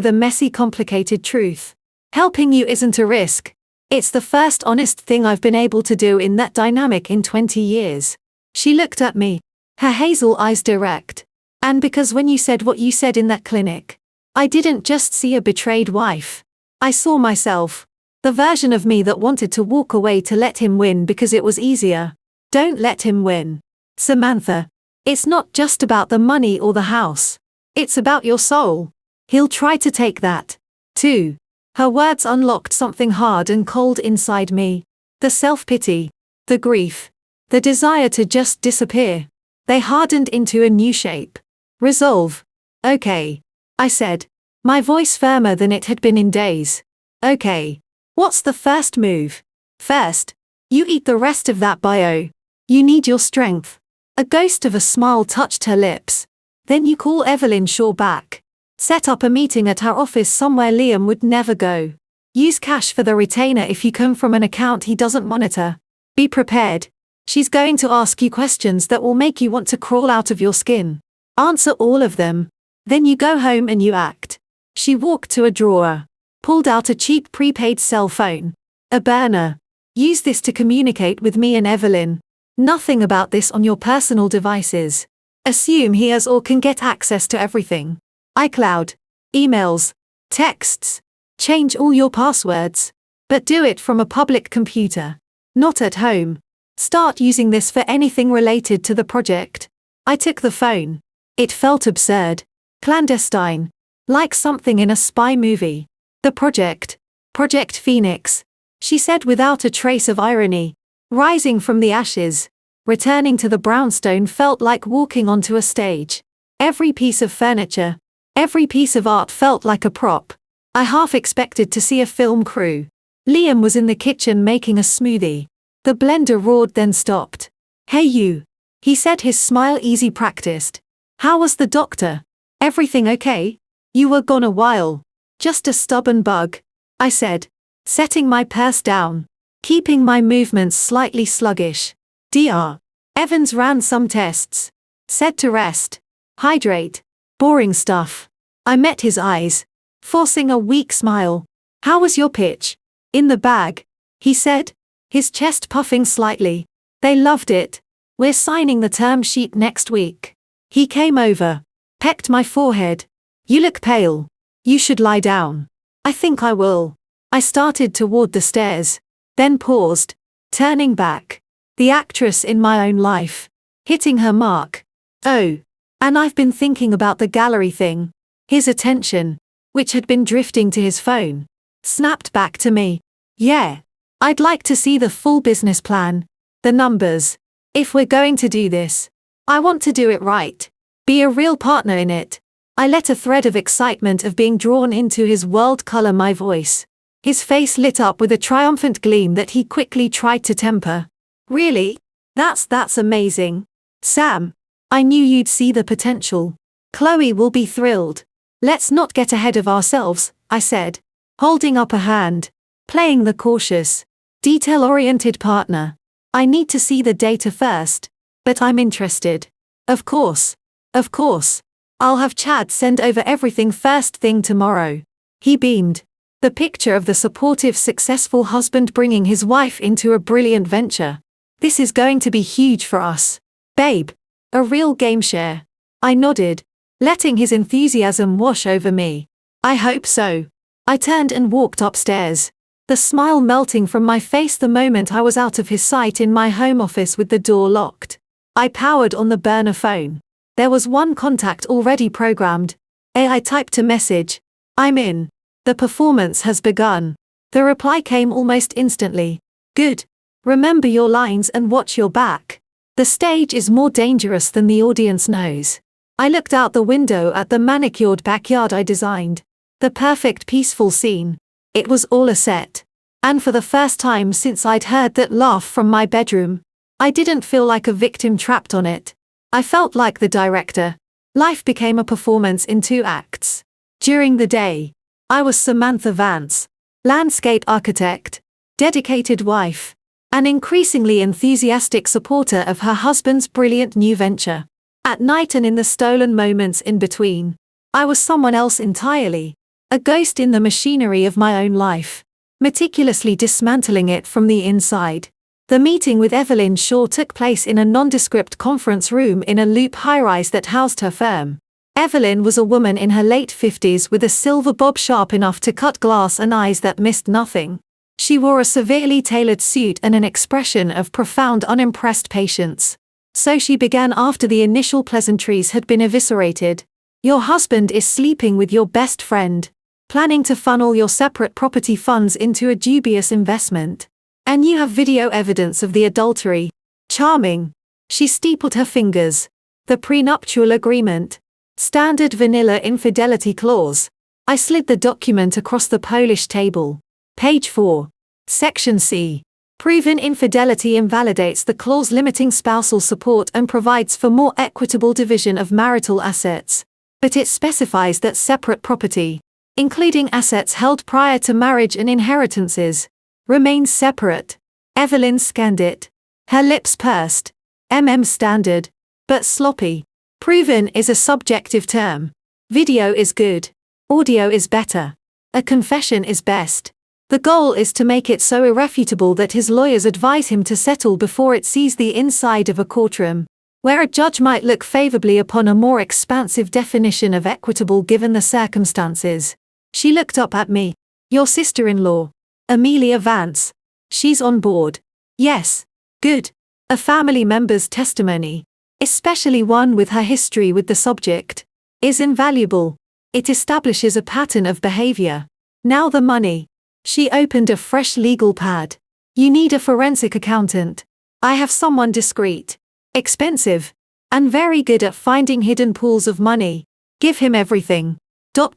the messy, complicated truth. Helping you isn't a risk. It's the first honest thing I've been able to do in that dynamic in 20 years. She looked at me, her hazel eyes direct. And because when you said what you said in that clinic, I didn't just see a betrayed wife. I saw myself. The version of me that wanted to walk away to let him win because it was easier. Don't let him win. Samantha. It's not just about the money or the house. It's about your soul. He'll try to take that, too. Her words unlocked something hard and cold inside me. The self-pity. The grief. The desire to just disappear. They hardened into a new shape. Resolve. Okay. I said. My voice firmer than it had been in days. Okay. What's the first move? First. You eat the rest of that bio. You need your strength. A ghost of a smile touched her lips. Then you call Evelyn Shaw back. Set up a meeting at her office somewhere Liam would never go. Use cash for the retainer if you come from an account he doesn't monitor. Be prepared. She's going to ask you questions that will make you want to crawl out of your skin. Answer all of them. Then you go home and you act. She walked to a drawer. Pulled out a cheap prepaid cell phone. A burner. Use this to communicate with me and Evelyn. Nothing about this on your personal devices. Assume he has or can get access to everything. iCloud. Emails. Texts. Change all your passwords. But do it from a public computer. Not at home. Start using this for anything related to the project. I took the phone. It felt absurd. Clandestine. Like something in a spy movie. The project. Project Phoenix. She said without a trace of irony. Rising from the ashes. Returning to the brownstone felt like walking onto a stage. Every piece of furniture. Every piece of art felt like a prop. I half expected to see a film crew. Liam was in the kitchen making a smoothie. The blender roared then stopped. Hey you. He said, his smile easy practiced. How was the doctor? Everything okay? You were gone a while. Just a stubborn bug. I said. Setting my purse down. Keeping my movements slightly sluggish. Dr. Evans ran some tests. Said to rest. Hydrate. Boring stuff. I met his eyes. Forcing a weak smile. How was your pitch? In the bag. He said. His chest puffing slightly. They loved it. We're signing the term sheet next week. He came over. Pecked my forehead. You look pale. You should lie down. I think I will. I started toward the stairs. Then paused. Turning back. The actress in my own life. Hitting her mark. Oh. And I've been thinking about the gallery thing. His attention, which had been drifting to his phone, snapped back to me. Yeah. I'd like to see the full business plan. The numbers. If we're going to do this, I want to do it right. Be a real partner in it. I let a thread of excitement of being drawn into his world color my voice. His face lit up with a triumphant gleam that he quickly tried to temper. Really? That's amazing. Sam. I knew you'd see the potential. Chloe will be thrilled. Let's not get ahead of ourselves, I said. Holding up a hand. Playing the cautious, detail-oriented partner. I need to see the data first. But I'm interested. Of course. Of course. I'll have Chad send over everything first thing tomorrow. He beamed. The picture of the supportive, successful husband bringing his wife into a brilliant venture. This is going to be huge for us. Babe. A real game share. I nodded, letting his enthusiasm wash over me. I hope so. I turned and walked upstairs. The smile melting from my face the moment I was out of his sight in my home office with the door locked. I powered on the burner phone. There was one contact already programmed. I typed a message. I'm in. The performance has begun. The reply came almost instantly. Good. Remember your lines and watch your back. The stage is more dangerous than the audience knows. I looked out the window at the manicured backyard I designed. The perfect peaceful scene. It was all a set. And for the first time since I'd heard that laugh from my bedroom, I didn't feel like a victim trapped on it. I felt like the director. Life became a performance in 2 acts. During the day, I was Samantha Vance, landscape architect, dedicated wife, an increasingly enthusiastic supporter of her husband's brilliant new venture. At night and in the stolen moments in between, I was someone else entirely, a ghost in the machinery of my own life, meticulously dismantling it from the inside. The meeting with Evelyn Shaw took place in a nondescript conference room in a loop high-rise that housed her firm. Evelyn was a woman in her late 50s with a silver bob sharp enough to cut glass and eyes that missed nothing. She wore a severely tailored suit and an expression of profound unimpressed patience. So she began after the initial pleasantries had been eviscerated. Your husband is sleeping with your best friend, planning to funnel your separate property funds into a dubious investment. And you have video evidence of the adultery. Charming. She steepled her fingers. The prenuptial agreement. Standard vanilla infidelity clause. I slid the document across the Polish table. Page 4. Section C. Proven infidelity invalidates the clause limiting spousal support and provides for more equitable division of marital assets. But it specifies that separate property, including assets held prior to marriage and inheritances, remains separate. Evelyn scanned it. Her lips pursed. Standard, but sloppy. Proven is a subjective term. Video is good. Audio is better. A confession is best. The goal is to make it so irrefutable that his lawyers advise him to settle before it sees the inside of a courtroom, where a judge might look favorably upon a more expansive definition of equitable given the circumstances. She looked up at me. Your sister-in-law, Amelia Vance. She's on board. Yes. Good. A family member's testimony, especially one with her history with the subject, is invaluable. It establishes a pattern of behavior. Now the money. She opened a fresh legal pad. You need a forensic accountant. I have someone discreet, expensive, and very good at finding hidden pools of money. Give him everything.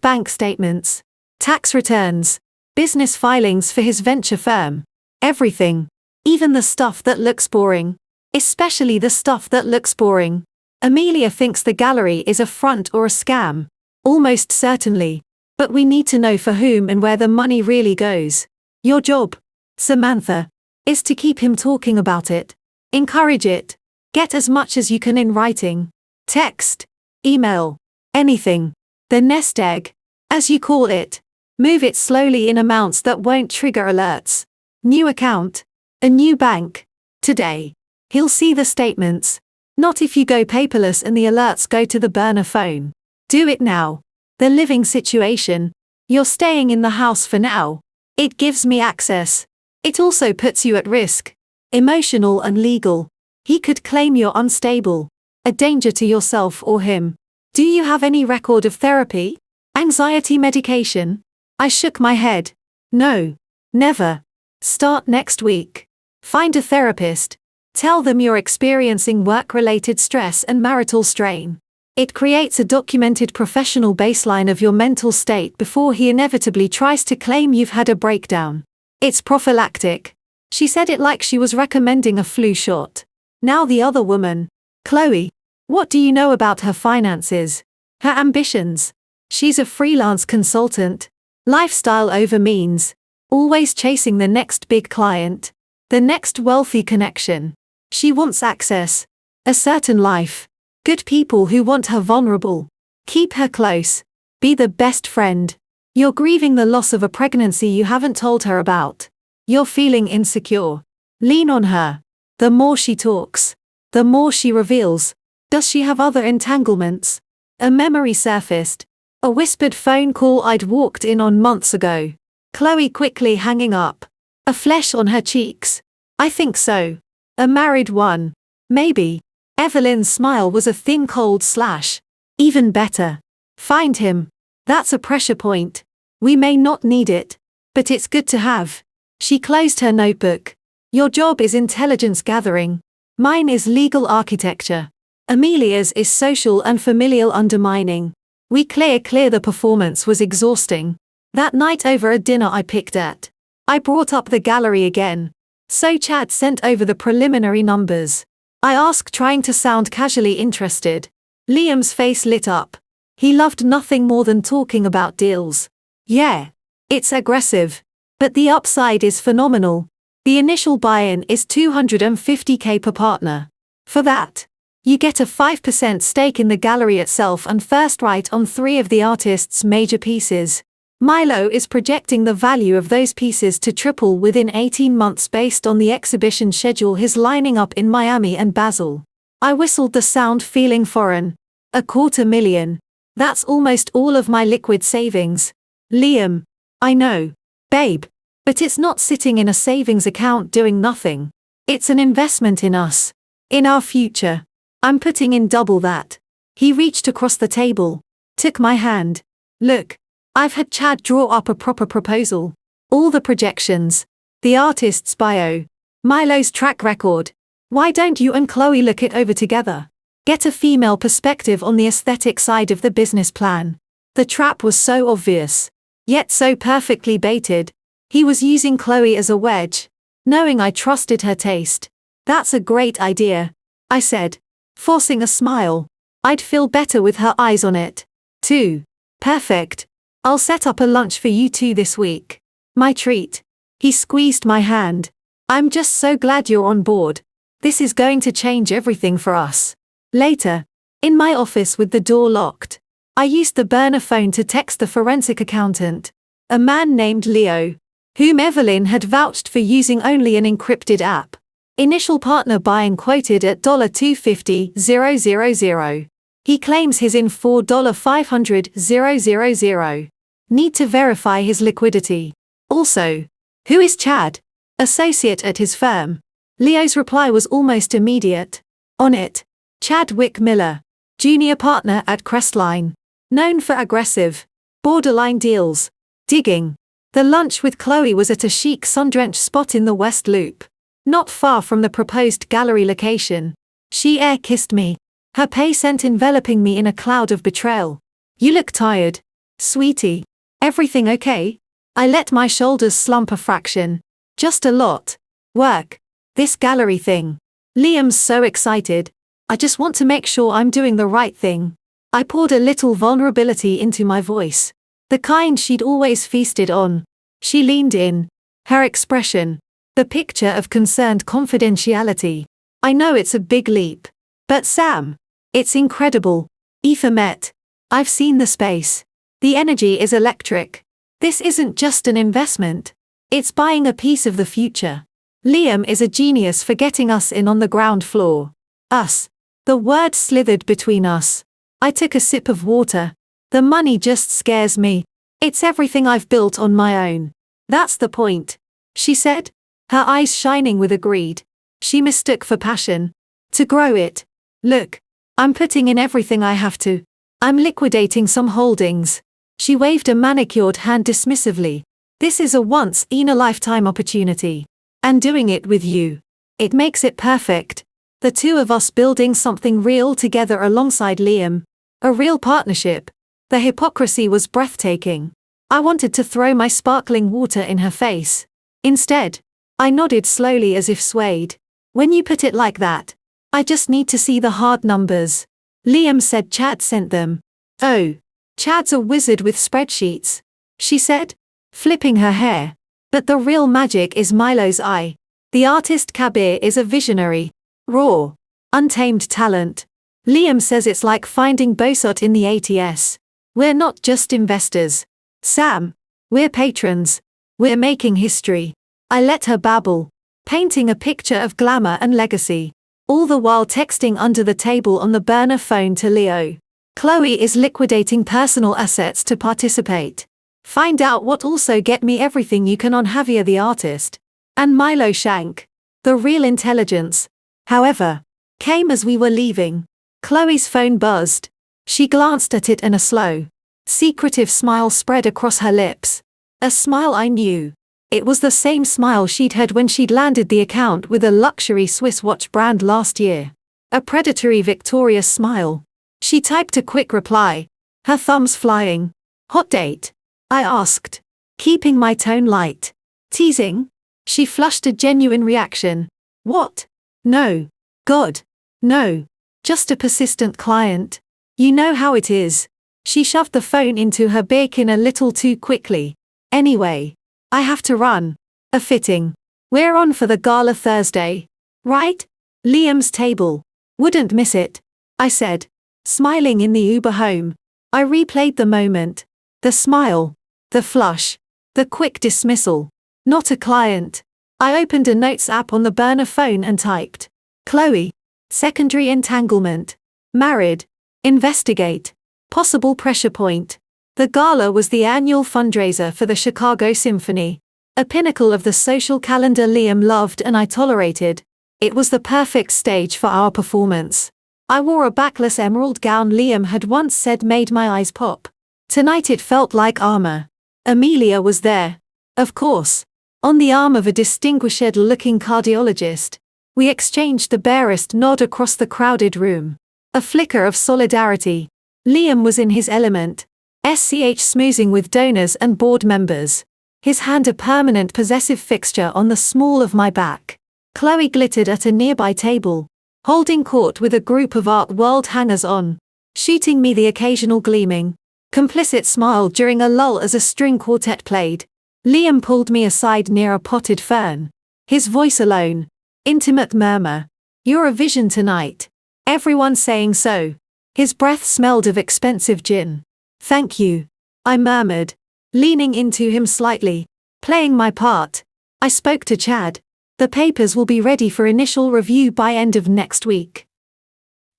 Bank statements, tax returns, business filings for his venture firm. Everything. Even the stuff that looks boring. Especially the stuff that looks boring. Amelia thinks the gallery is a front or a scam. Almost certainly. But we need to know for whom and where the money really goes. Your job, Samantha, is to keep him talking about it. Encourage it. Get as much as you can in writing. Text, email, anything. The nest egg, as you call it. Move it slowly in amounts that won't trigger alerts. New account. A new bank. Today. He'll see the statements. Not if you go paperless and the alerts go to the burner phone. Do it now. The living situation. You're staying in the house for now. It gives me access. It also puts you at risk. Emotional and legal. He could claim you're unstable. A danger to yourself or him. Do you have any record of therapy? Anxiety medication? I shook my head. No. Never. Start next week. Find a therapist. Tell them you're experiencing work-related stress and marital strain. It creates a documented professional baseline of your mental state before he inevitably tries to claim you've had a breakdown. It's prophylactic. She said it like she was recommending a flu shot. Now the other woman. Chloe. What do you know about her finances? Her ambitions? She's a freelance consultant. Lifestyle over means. Always chasing the next big client. The next wealthy connection. She wants access. A certain life. Good people who want her vulnerable. Keep her close. Be the best friend. You're grieving the loss of a pregnancy you haven't told her about. You're feeling insecure. Lean on her. The more she talks, the more she reveals. Does she have other entanglements? A memory surfaced. A whispered phone call I'd walked in on months ago. Chloe quickly hanging up. A flesh on her cheeks. I think so. A married one. Maybe. Evelyn's smile was a thin cold slash. Even better. Find him. That's a pressure point. We may not need it, but it's good to have. She closed her notebook. Your job is intelligence gathering. Mine is legal architecture. Amelia's is social and familial undermining. We clear the performance was exhausting. That night over a dinner I picked at. I brought up the gallery again. So Chad sent over the preliminary numbers. I asked, trying to sound casually interested. Liam's face lit up. He loved nothing more than talking about deals. Yeah. It's aggressive. But the upside is phenomenal. The initial buy-in is $250K per partner. For that, you get a 5% stake in the gallery itself and first right on 3 of the artist's major pieces. Milo is projecting the value of those pieces to triple within 18 months based on the exhibition schedule he's lining up in Miami and Basel. I whistled the sound, feeling foreign. $250,000. That's almost all of my liquid savings. Liam. I know. Babe. But it's not sitting in a savings account doing nothing. It's an investment in us. In our future. I'm putting in double that. He reached across the table. Took my hand. Look. I've had Chad draw up a proper proposal. All the projections. The artist's bio. Milo's track record. Why don't you and Chloe look it over together? Get a female perspective on the aesthetic side of the business plan. The trap was so obvious. Yet so perfectly baited. He was using Chloe as a wedge. knowing I trusted her taste. That's a great idea, I said, forcing a smile. I'd feel better with her eyes on it, too. Perfect. I'll set up a lunch for you two this week. My treat. He squeezed my hand. I'm just so glad you're on board. This is going to change everything for us. Later, in my office with the door locked, I used the burner phone to text the forensic accountant, a man named Leo, whom Evelyn had vouched for using only an encrypted app. Initial partner buying quoted at $250,000. He claims his in for $500,000. Need to verify his liquidity. Also, who is Chad? Associate at his firm. Leo's reply was almost immediate. On it, Chadwick Miller, junior partner at Crestline. Known for aggressive, borderline deals. Digging. The lunch with Chloe was at a chic sun-drenched spot in the West Loop. Not far from the proposed gallery location. She air-kissed me, her pay scent enveloping me in a cloud of betrayal. You look tired, sweetie. Everything okay? I let my shoulders slump a fraction. Just a lot. Work. This gallery thing. Liam's so excited. I just want to make sure I'm doing the right thing. I poured a little vulnerability into my voice. The kind she'd always feasted on. She leaned in. Her expression. The picture of concerned confidentiality. I know it's a big leap. But Sam. It's incredible. Aoife met. I've seen the space. The energy is electric. This isn't just an investment. It's buying a piece of the future. Liam is a genius for getting us in on the ground floor. Us. The word slithered between us. I took a sip of water. The money just scares me. It's everything I've built on my own. That's the point, she said, her eyes shining with greed. She mistook for passion. To grow it. Look, I'm putting in everything I have to. I'm liquidating some holdings. She waved a manicured hand dismissively. This is a once-in-a-lifetime opportunity. And doing it with you. It makes it perfect. The two of us building something real together alongside Liam. A real partnership. The hypocrisy was breathtaking. I wanted to throw my sparkling water in her face. Instead, I nodded slowly as if swayed. When you put it like that, I just need to see the hard numbers. Liam said Chad sent them. Oh, Chad's a wizard with spreadsheets, she said, flipping her hair. But the real magic is Milo's eye. The artist Kabir is a visionary. Raw. Untamed talent. Liam says it's like finding Bosot in the ATS. We're not just investors. Sam. We're patrons. We're making history. I let her babble, painting a picture of glamour and legacy. All the while texting under the table on the burner phone to Leo. Chloe is liquidating personal assets to participate. Find out what also get me everything you can on Javier the artist. And Milo Shank. The real intelligence. However, came as we were leaving. Chloe's phone buzzed. She glanced at it and a slow, secretive smile spread across her lips. A smile I knew. It was the same smile she'd had when she'd landed the account with a luxury Swiss watch brand last year. A predatory victorious smile. She typed a quick reply, her thumbs flying. Hot date? I asked, keeping my tone light. Teasing? She flushed a genuine reaction. What? No. God. No. Just a persistent client. You know how it is. She shoved the phone into her beacon a little too quickly. Anyway, I have to run. A fitting. We're on for the gala Thursday. Right? Liam's table. Wouldn't miss it, I said, smiling in the Uber home. I replayed the moment. The smile. The flush. The quick dismissal. Not a client. I opened a notes app on the burner phone and typed. Chloe. Secondary entanglement. Married. Investigate. Possible pressure point. The gala was the annual fundraiser for the Chicago Symphony. A pinnacle of the social calendar Liam loved and I tolerated. It was the perfect stage for our performance. I wore a backless emerald gown Liam had once said made my eyes pop. Tonight it felt like armor. Amelia was there. Of course. On the arm of a distinguished-looking cardiologist. We exchanged the barest nod across the crowded room. A flicker of solidarity. Liam was in his element. SCH smoozing with donors and board members. his hand a permanent possessive fixture on the small of my back. Chloe glittered at a nearby table, holding court with a group of art world hangers-on, shooting me the occasional gleaming, complicit smile during a lull as a string quartet played. Liam pulled me aside near a potted fern. His voice alone, intimate murmur. "You're a vision tonight. Everyone saying so." His breath smelled of expensive gin. "Thank you," I murmured, leaning into him slightly, playing my part. I spoke to Chad. "The papers will be ready for initial review by end of next week.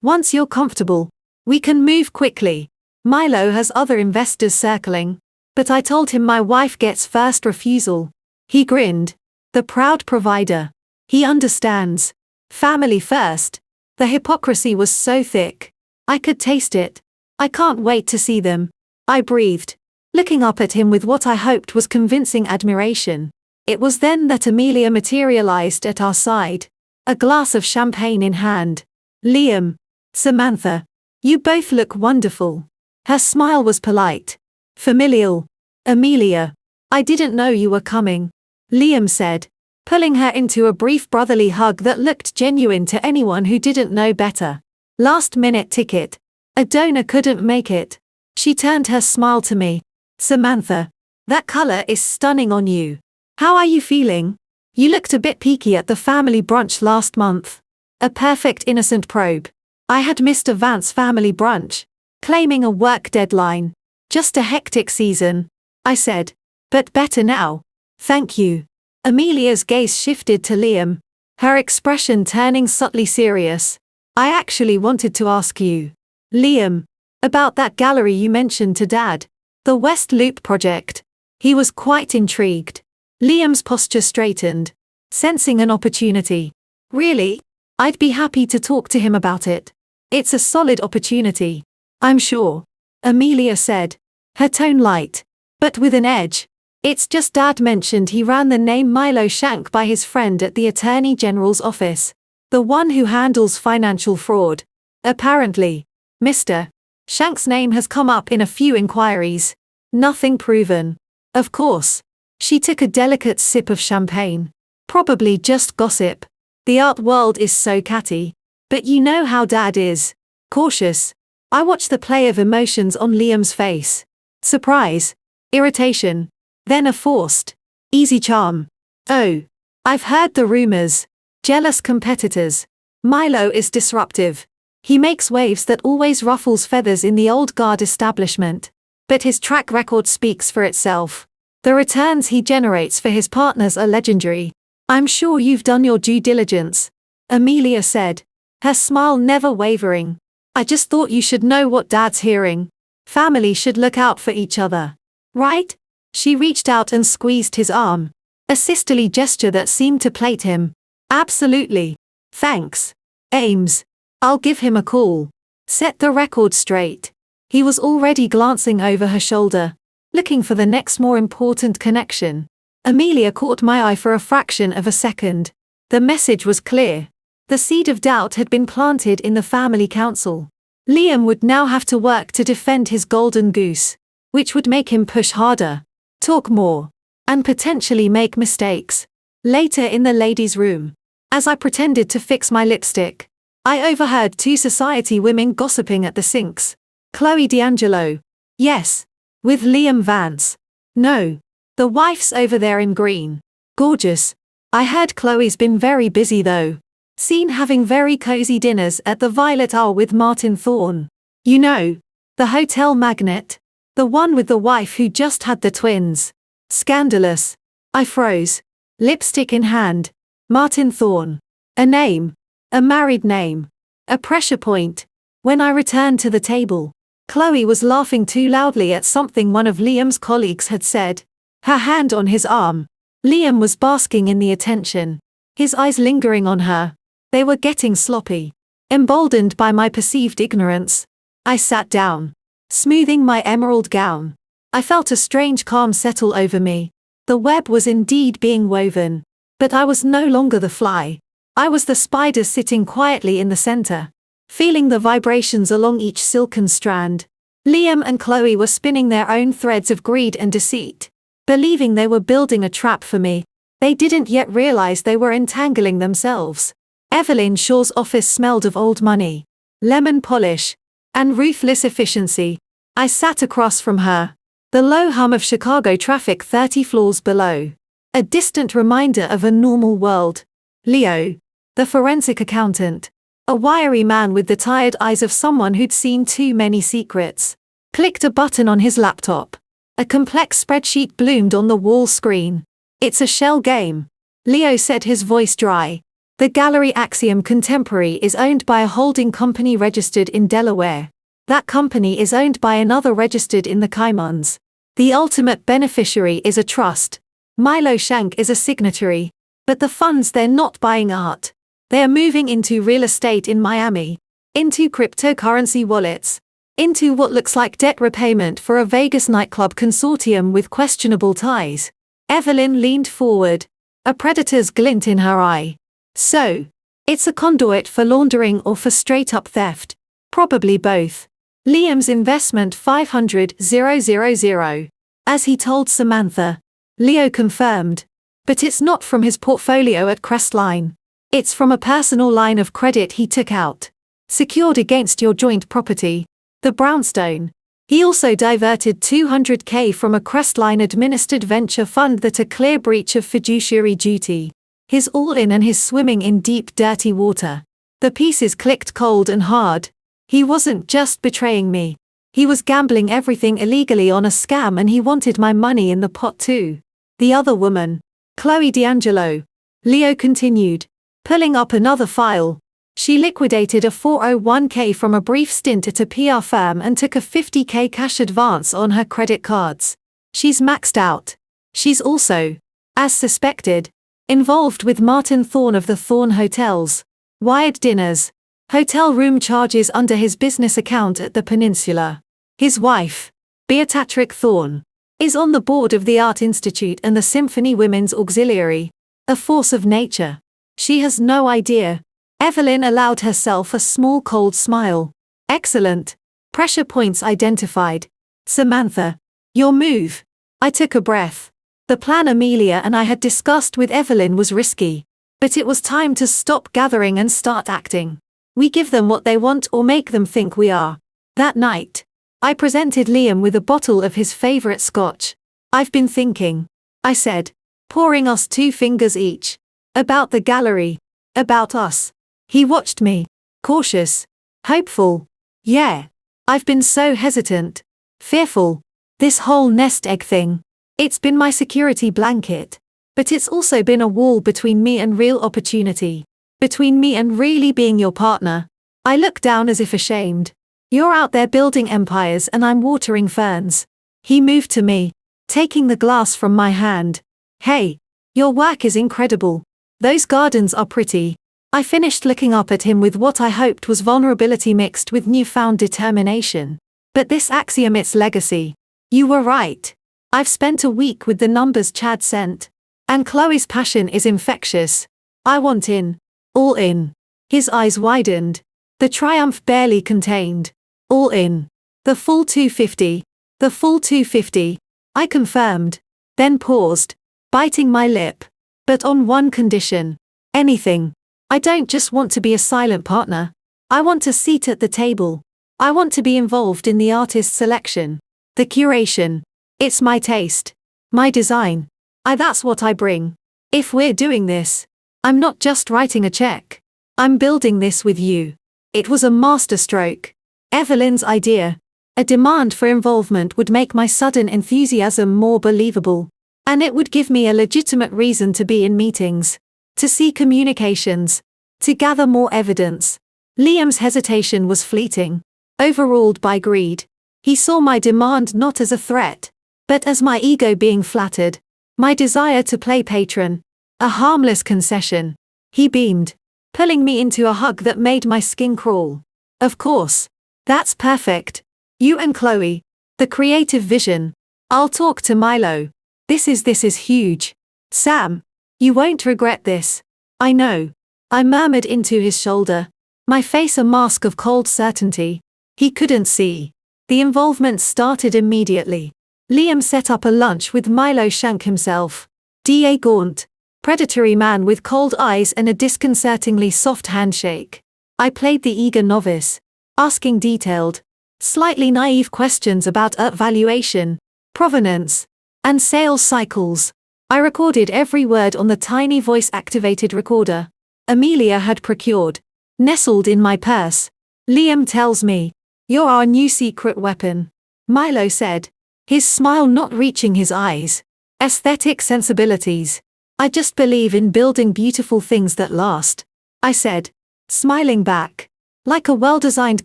Once you're comfortable, we can move quickly. Milo has other investors circling." But I told him my wife gets first refusal. He grinned. The proud provider. He understands. Family first. The hypocrisy was so thick. I could taste it. "I can't wait to see them," I breathed, looking up at him with what I hoped was convincing admiration. It was then that Amelia materialized at our side, a glass of champagne in hand. "Liam, Samantha, you both look wonderful." Her smile was polite. Familial. "Amelia, I didn't know you were coming," Liam said, pulling her into a brief brotherly hug that looked genuine to anyone who didn't know better. "Last-minute ticket. A donor couldn't make it." She turned her smile to me. "Samantha, that color is stunning on you. How are you feeling? You looked a bit peaky at the family brunch last month." A perfect innocent probe. I had missed a Vance family brunch, claiming a work deadline. "Just a hectic season," I said. "But better now. Thank you." Amelia's gaze shifted to Liam, her expression turning subtly serious. "I actually wanted to ask you, Liam, about that gallery you mentioned to Dad, the West Loop project." He was quite intrigued. Liam's posture straightened, sensing an opportunity. "Really? I'd be happy to talk to him about it. It's a solid opportunity, I'm sure," Amelia said, her tone light, but with an edge. "It's just Dad mentioned he ran the name Milo Shank by his friend at the Attorney General's office, the one who handles financial fraud. Apparently, Mr. Shank's name has come up in a few inquiries. Nothing proven. Of course." She took a delicate sip of champagne. "Probably just gossip. The art world is so catty. But you know how Dad is. Cautious." I watched the play of emotions on Liam's face. Surprise. Irritation. Then a forced, easy charm. "Oh, I've heard the rumors. Jealous competitors. Milo is disruptive. He makes waves that always ruffles feathers in the old guard establishment. But his track record speaks for itself. The returns he generates for his partners are legendary. I'm sure you've done your due diligence," Amelia said, her smile never wavering. "I just thought you should know what Dad's hearing. Family should look out for each other. Right?" She reached out and squeezed his arm, a sisterly gesture that seemed to plate him. "Absolutely. Thanks, Ames. I'll give him a call. Set the record straight." He was already glancing over her shoulder, looking for the next more important connection. Amelia caught my eye for a fraction of a second. The message was clear. The seed of doubt had been planted in the family council. Liam would now have to work to defend his golden goose, which would make him push harder, talk more, and potentially make mistakes. Later in the ladies' room, as I pretended to fix my lipstick, I overheard two society women gossiping at the sinks. "Chloe D'Angelo. Yes. With Liam Vance. No. The wife's over there in green. Gorgeous. I heard Chloe's been very busy though. Seen having very cozy dinners at the Violet Owl with Martin Thorne. You know, the hotel magnate. The one with the wife who just had the twins. Scandalous." I froze. Lipstick in hand. Martin Thorne. A name. A married name. A pressure point. When I returned to the table, Chloe was laughing too loudly at something one of Liam's colleagues had said. Her hand on his arm. Liam was basking in the attention, his eyes lingering on her. They were getting sloppy. Emboldened by my perceived ignorance, I sat down, smoothing my emerald gown. I felt a strange calm settle over me. The web was indeed being woven. But I was no longer the fly. I was the spider sitting quietly in the center, feeling the vibrations along each silken strand. Liam and Chloe were spinning their own threads of greed and deceit. believing they were building a trap for me. They didn't yet realize they were entangling themselves. Evelyn Shaw's office smelled of old money, lemon polish, and ruthless efficiency. I sat across from her. The low hum of Chicago traffic 30 floors below. A distant reminder of a normal world. Leo, the forensic accountant, a wiry man with the tired eyes of someone who'd seen too many secrets, clicked a button on his laptop. A complex spreadsheet bloomed on the wall screen. It's a shell game, Leo said, his voice dry. The gallery Axiom Contemporary is owned by a holding company registered in Delaware. That company is owned by another registered in the Caymans. The ultimate beneficiary is a trust. Milo Shank is a signatory. But the funds, they're not buying art. They are moving into real estate in Miami, into cryptocurrency wallets, into what looks like debt repayment for a Vegas nightclub consortium with questionable ties. Evelyn leaned forward, a predator's glint in her eye. So, it's a conduit for laundering or for straight-up theft? Probably both. Liam's investment $500,000. As he told Samantha. Leo confirmed. But it's not from his portfolio at Crestline. It's from a personal line of credit he took out, secured against your joint property, the brownstone. He also diverted $200,000 from a Crestline-administered venture fund that a clear breach of fiduciary duty. His all-in and his swimming in deep, dirty water. The pieces clicked cold and hard. He wasn't just betraying me. He was gambling everything illegally on a scam, and he wanted my money in the pot too. The other woman, Chloe D'Angelo, Leo continued, pulling up another file. She liquidated a 401k from a brief stint at a PR firm and took a $50,000 cash advance on her credit cards. She's maxed out. She's also, as suspected, involved with Martin Thorne of the Thorne Hotels, wired dinners, hotel room charges under his business account at the Peninsula. His wife, Beatrice Thorne, is on the board of the Art Institute and the Symphony Women's Auxiliary, a force of nature. She has no idea. Evelyn allowed herself a small cold smile. Excellent. Pressure points identified. Samantha. Your move. I took a breath. The plan Amelia and I had discussed with Evelyn was risky. But it was time to stop gathering and start acting. We give them what they want or make them think we are. That night, I presented Liam with a bottle of his favorite scotch. I've been thinking, I said, pouring us 2 fingers each. About the gallery. About us. He watched me. Cautious. Hopeful. Yeah. I've been so hesitant. Fearful. This whole nest egg thing. It's been my security blanket. But it's also been a wall between me and real opportunity. Between me and really being your partner. I look down as if ashamed. You're out there building empires and I'm watering ferns. He moved to me, taking the glass from my hand. Hey. Your work is incredible. Those gardens are pretty. I finished looking up at him with what I hoped was vulnerability mixed with newfound determination. But this Axiom, its legacy. You were right. I've spent a week with the numbers Chad sent. And Chloe's passion is infectious. I want in. All in. His eyes widened. The triumph barely contained. All in. The full 250. The full 250. I confirmed. Then paused, biting my lip. But on one condition. Anything. I don't just want to be a silent partner. I want a seat at the table. I want to be involved in the artist selection. The curation. It's my taste. My design. That's what I bring. If we're doing this, I'm not just writing a check. I'm building this with you. It was a masterstroke. Evelyn's idea. A demand for involvement would make my sudden enthusiasm more believable. And it would give me a legitimate reason to be in meetings. To see communications. To gather more evidence. Liam's hesitation was fleeting. Overruled by greed. He saw my demand not as a threat, but as my ego being flattered. My desire to play patron. A harmless concession. He beamed, pulling me into a hug that made my skin crawl. Of course. That's perfect. You and Chloe. The creative vision. I'll talk to Milo. This is huge. Sam. You won't regret this. I know. I murmured into his shoulder. My face a mask of cold certainty. He couldn't see. The involvement started immediately. Liam set up a lunch with Milo Shank himself. D.A. Gaunt. Predatory man with cold eyes and a disconcertingly soft handshake. I played the eager novice, asking detailed, slightly naive questions about valuation, provenance, and sales cycles. I recorded every word on the tiny voice-activated recorder Amelia had procured, nestled in my purse. Liam tells me, "You're our new secret weapon," Milo said, his smile not reaching his eyes. Aesthetic sensibilities. "I just believe in building beautiful things that last," I said, smiling back. "Like a well-designed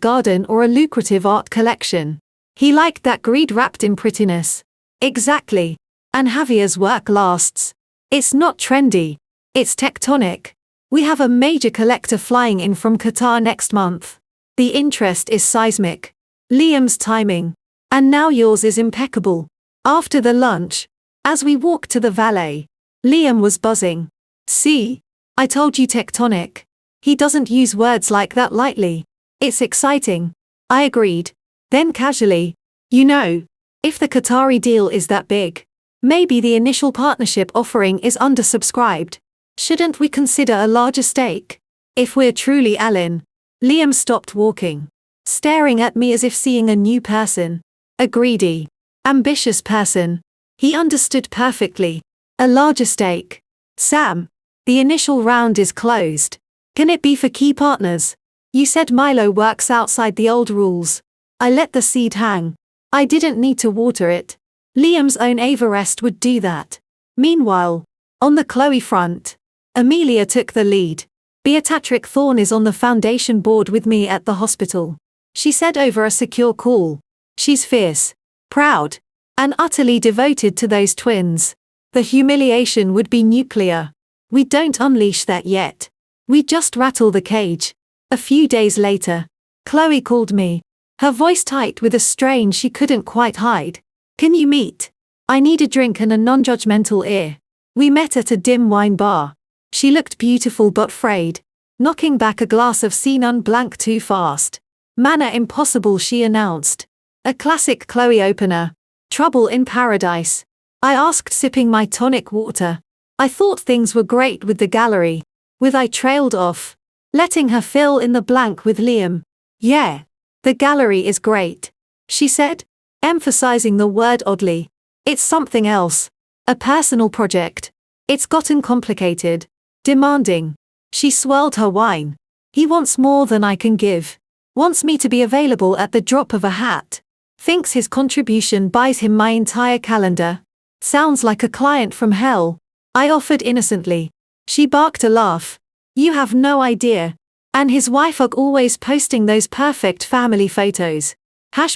garden or a lucrative art collection." He liked that greed wrapped in prettiness. "Exactly. And Javier's work lasts. It's not trendy. It's tectonic. We have a major collector flying in from Qatar next month. The interest is seismic. Liam's timing. And now yours is impeccable." After the lunch, as we walked to the valet, Liam was buzzing. "See? I told you tectonic." He doesn't use words like that lightly. "It's exciting." I agreed. Then casually, "You know, if the Qatari deal is that big, maybe the initial partnership offering is undersubscribed. Shouldn't we consider a larger stake? If we're truly Allen." Liam stopped walking, staring at me as if seeing a new person. A greedy, ambitious person. He understood perfectly. "A larger stake. Sam, the initial round is closed. Can it be for key partners? You said Milo works outside the old rules." I let the seed hang. I didn't need to water it. Liam's own Everest would do that. Meanwhile, on the Chloe front, Amelia took the lead. "Beatrice Thorne is on the foundation board with me at the hospital," she said over a secure call. "She's fierce, proud, and utterly devoted to those twins. The humiliation would be nuclear. We don't unleash that yet. We just rattle the cage." A few days later, Chloe called me, her voice tight with a strain she couldn't quite hide. "Can you meet? I need a drink and a non-judgmental ear." We met at a dim wine bar. She looked beautiful but frayed, knocking back a glass of Cinnamon Blanc too fast. "Manner impossible," she announced. A classic Chloe opener. "Trouble in paradise?" I asked, sipping my tonic water. I thought things were great with the gallery. I trailed off, letting her fill in the blank with Liam. "Yeah, the gallery is great," she said, emphasizing the word oddly. "It's something else. A personal project. It's gotten complicated. Demanding." She swirled her wine. "He wants more than I can give. Wants me to be available at the drop of a hat. Thinks his contribution buys him my entire calendar. Sounds like a client from hell." I offered innocently. She barked a laugh. "You have no idea. And his wife are always posting those perfect family photos.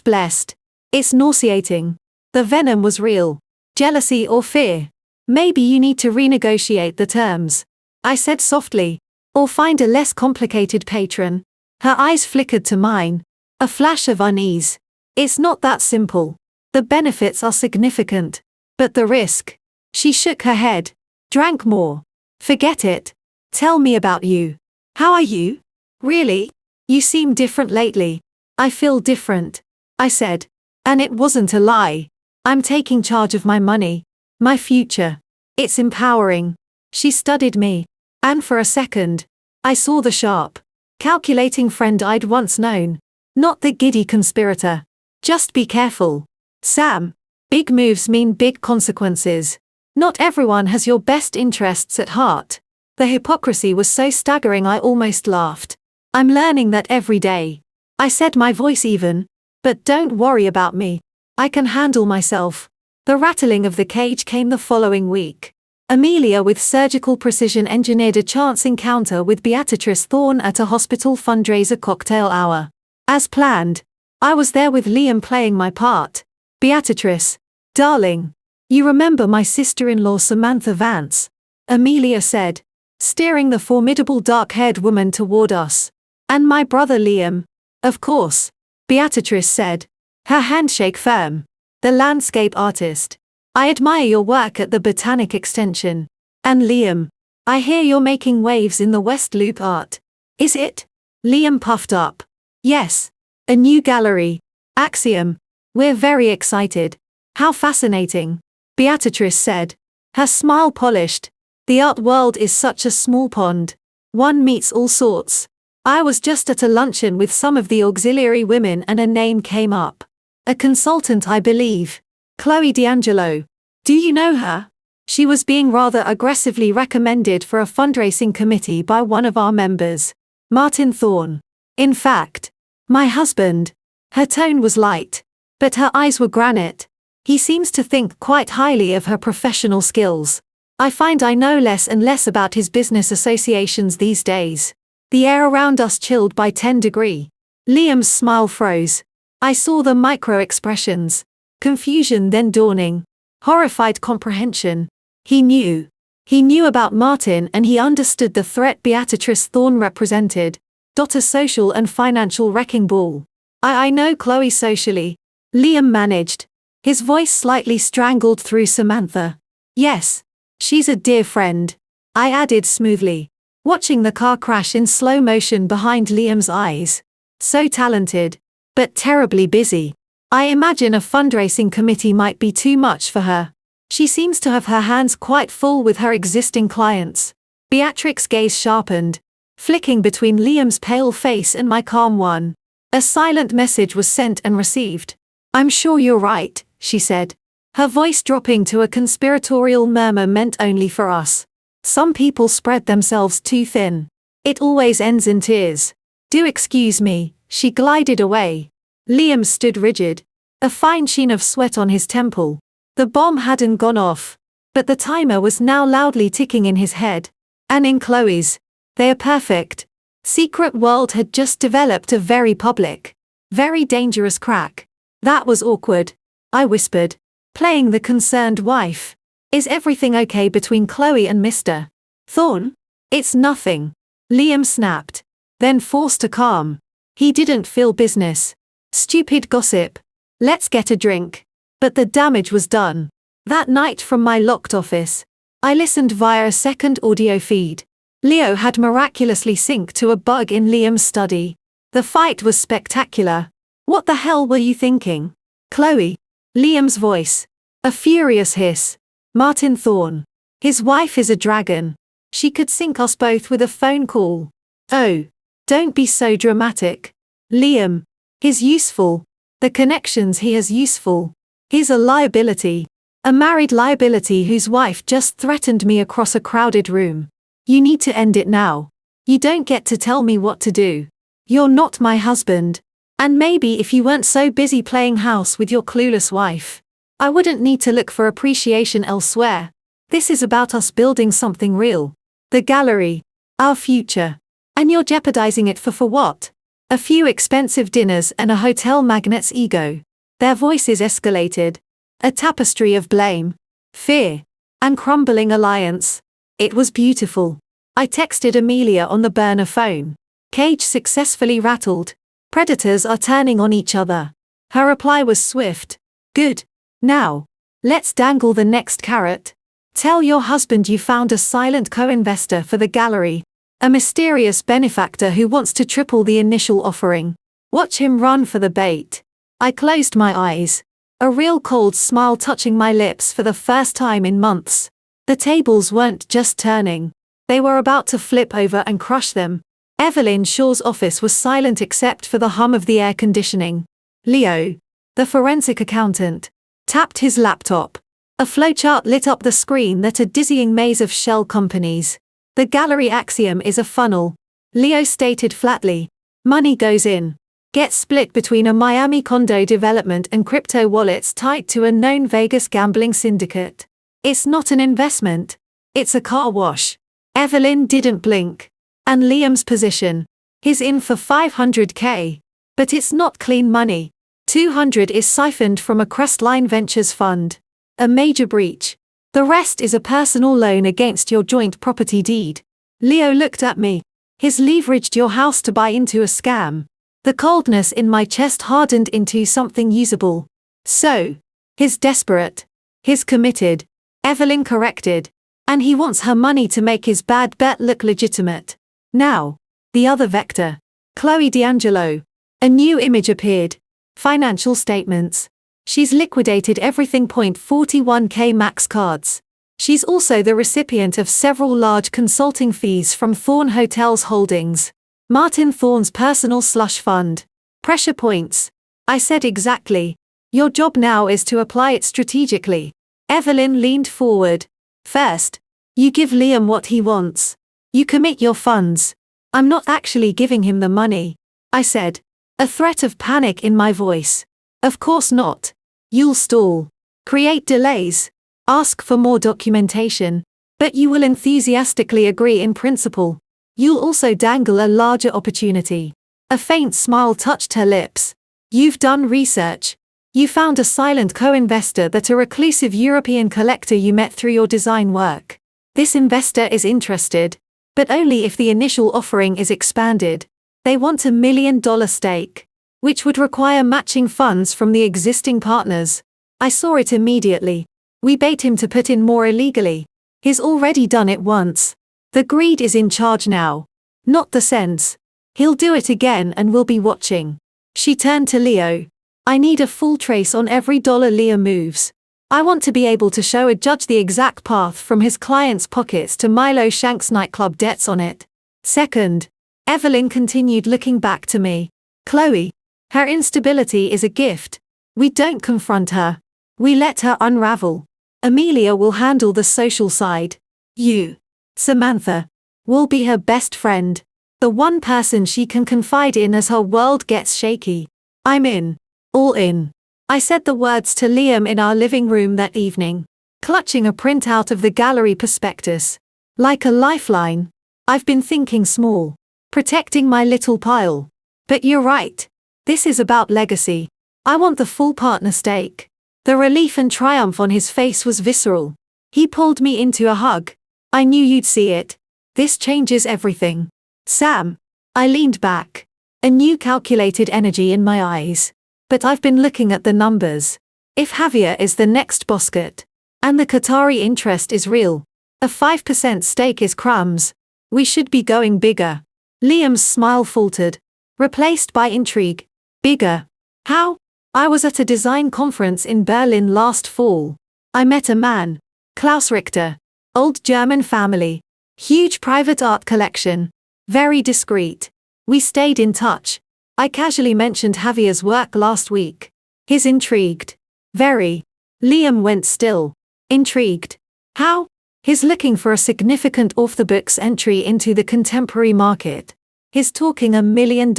Blessed. It's nauseating." The venom was real. Jealousy or fear? "Maybe you need to renegotiate the terms," I said softly. "Or find a less complicated patron." Her eyes flickered to mine. A flash of unease. "It's not that simple. The benefits are significant. But the risk?" She shook her head. "Drank more. Forget it. Tell me about you. How are you? Really? You seem different lately." "I feel different," I said. And it wasn't a lie. "I'm taking charge of my money. My future. It's empowering." She studied me. And for a second, I saw the sharp, calculating friend I'd once known. Not the giddy conspirator. "Just be careful, Sam. Big moves mean big consequences. Not everyone has your best interests at heart." The hypocrisy was so staggering I almost laughed. "I'm learning that every day," I said, my voice even. "But don't worry about me. I can handle myself." The rattling of the cage came the following week. Amelia with surgical precision engineered a chance encounter with Beatrice Thorne at a hospital fundraiser cocktail hour. As planned, I was there with Liam playing my part. "Beatrice, darling, you remember my sister-in-law Samantha Vance?" Amelia said, steering the formidable dark-haired woman toward us. "And my brother Liam?" "Of course," Beatrice said, her handshake firm. "The landscape artist. I admire your work at the Botanic Extension. And Liam, I hear you're making waves in the West Loop art. Is it?" Liam puffed up. "Yes. A new gallery. Axiom. We're very excited. How fascinating, Beatrice said. Her smile polished. The art world is such a small pond. One meets all sorts. I was just at a luncheon with some of the auxiliary women and a name came up. A consultant, I believe. Chloe D'Angelo. Do you know her? She was being rather aggressively recommended for a fundraising committee by one of our members, Martin Thorne. In fact, my husband. Her tone was light, but her eyes were granite. He seems to think quite highly of her professional skills. I find I know less and less about his business associations these days. The air around us chilled by 10 degrees. Liam's smile froze. I saw the micro-expressions. Confusion then dawning. Horrified comprehension. He knew. He knew about Martin and he understood the threat Beatrice Thorne represented. A social and financial wrecking ball. I know Chloe socially. Liam managed. His voice slightly strangled through Samantha. Yes. She's a dear friend. I added smoothly, watching the car crash in slow motion behind Liam's eyes. So talented, but terribly busy. I imagine a fundraising committee might be too much for her. She seems to have her hands quite full with her existing clients. Beatrix's gaze sharpened, flicking between Liam's pale face and my calm one. A silent message was sent and received. I'm sure you're right, she said. Her voice dropping to a conspiratorial murmur meant only for us. Some people spread themselves too thin. It always ends in tears. Do excuse me, she glided away. Liam stood rigid, a fine sheen of sweat on his temple. The bomb hadn't gone off, but the timer was now loudly ticking in his head. And in Chloe's, their perfect, secret world had just developed a very public, very dangerous crack. That was awkward, I whispered, playing the concerned wife. Is everything okay between Chloe and Mr. Thorne? It's nothing. Liam snapped, then forced a calm. He didn't feel business. Stupid gossip. Let's get a drink. But the damage was done. That night from my locked office, I listened via a second audio feed. Leo had miraculously synced to a bug in Liam's study. The fight was spectacular. What the hell were you thinking? Chloe. Liam's voice. A furious hiss. Martin Thorne. His wife is a dragon. She could sink us both with a phone call. Oh. Don't be so dramatic. Liam. He's useful. The connections he has useful. He's a liability. A married liability whose wife just threatened me across a crowded room. You need to end it now. You don't get to tell me what to do. You're not my husband. And maybe if you weren't so busy playing house with your clueless wife, I wouldn't need to look for appreciation elsewhere. This is about us building something real. The gallery. Our future. And you're jeopardizing it for what? A few expensive dinners and a hotel magnate's ego. Their voices escalated. A tapestry of blame, fear, and crumbling alliance. It was beautiful. I texted Amelia on the burner phone. Cage successfully rattled. Predators are turning on each other. Her reply was swift. Good. Now, let's dangle the next carrot. Tell your husband you found a silent co-investor for the gallery. A mysterious benefactor who wants to triple the initial offering. Watch him run for the bait. I closed my eyes. A real cold smile touching my lips for the first time in months. The tables weren't just turning. They were about to flip over and crush them. Evelyn Shaw's office was silent except for the hum of the air conditioning. Leo, the forensic accountant, tapped his laptop. A flowchart lit up the screen that a dizzying maze of shell companies. The gallery axiom is a funnel. Leo stated flatly. Money goes in. Gets split between a Miami condo development and crypto wallets tied to a known Vegas gambling syndicate. It's not an investment. It's a car wash. Evelyn didn't blink. And Liam's position. He's in for $500K. But it's not clean money. $200 is siphoned from a Crestline Ventures fund. A major breach. The rest is a personal loan against your joint property deed. Leo looked at me. He's leveraged your house to buy into a scam. The coldness in my chest hardened into something usable. So, he's desperate. He's committed. Evelyn corrected. And he wants her money to make his bad bet look legitimate. Now, the other vector. Chloe D'Angelo. A new image appeared. Financial statements. She's liquidated everything. 41k max cards. She's also the recipient of several large consulting fees from Thorn Hotels Holdings, Martin Thorn's personal slush fund. Pressure points. I said exactly. Your job now is to apply it strategically. Evelyn leaned forward. First, you give Liam what he wants. You commit your funds. I'm not actually giving him the money, I said, a threat of panic in my voice. Of course not. You'll stall, create delays, ask for more documentation, but you will enthusiastically agree in principle. You'll also dangle a larger opportunity. A faint smile touched her lips. You've done research. You found a silent co-investor, that a reclusive European collector you met through your design work. This investor is interested, but only if the initial offering is expanded. They want $1 million stake, which would require matching funds from the existing partners. I saw it immediately. We bait him to put in more illegally. He's already done it once. The greed is in charge now, not the sense. He'll do it again and we'll be watching. She turned to Leo. I need a full trace on every dollar Leo moves. I want to be able to show a judge the exact path from his client's pockets to Milo Shank's nightclub debts on it. Second, Evelyn continued, looking back to me. Chloe, her instability is a gift. We don't confront her. We let her unravel. Amelia will handle the social side. You, Samantha, will be her best friend. The one person she can confide in as her world gets shaky. I'm in. All in. I said the words to Liam in our living room that evening, clutching a printout of the gallery prospectus. Like a lifeline. I've been thinking small, protecting my little pile. But you're right. This is about legacy. I want the full partner stake. The relief and triumph on his face was visceral. He pulled me into a hug. I knew you'd see it. This changes everything. Sam. I leaned back, a new calculated energy in my eyes. But I've been looking at the numbers. If Javier is the next Boscat, and the Qatari interest is real, a 5% stake is crumbs. We should be going bigger. Liam's smile faltered, replaced by intrigue. Bigger? How? I was at a design conference in Berlin last fall. I met a man, Klaus Richter, old German family, huge private art collection, very discreet. We stayed in touch. I casually mentioned Javier's work last week. He's intrigued. Very. Liam went still. Intrigued. How? He's looking for a significant off-the-books entry into the contemporary market. He's talking $1 million.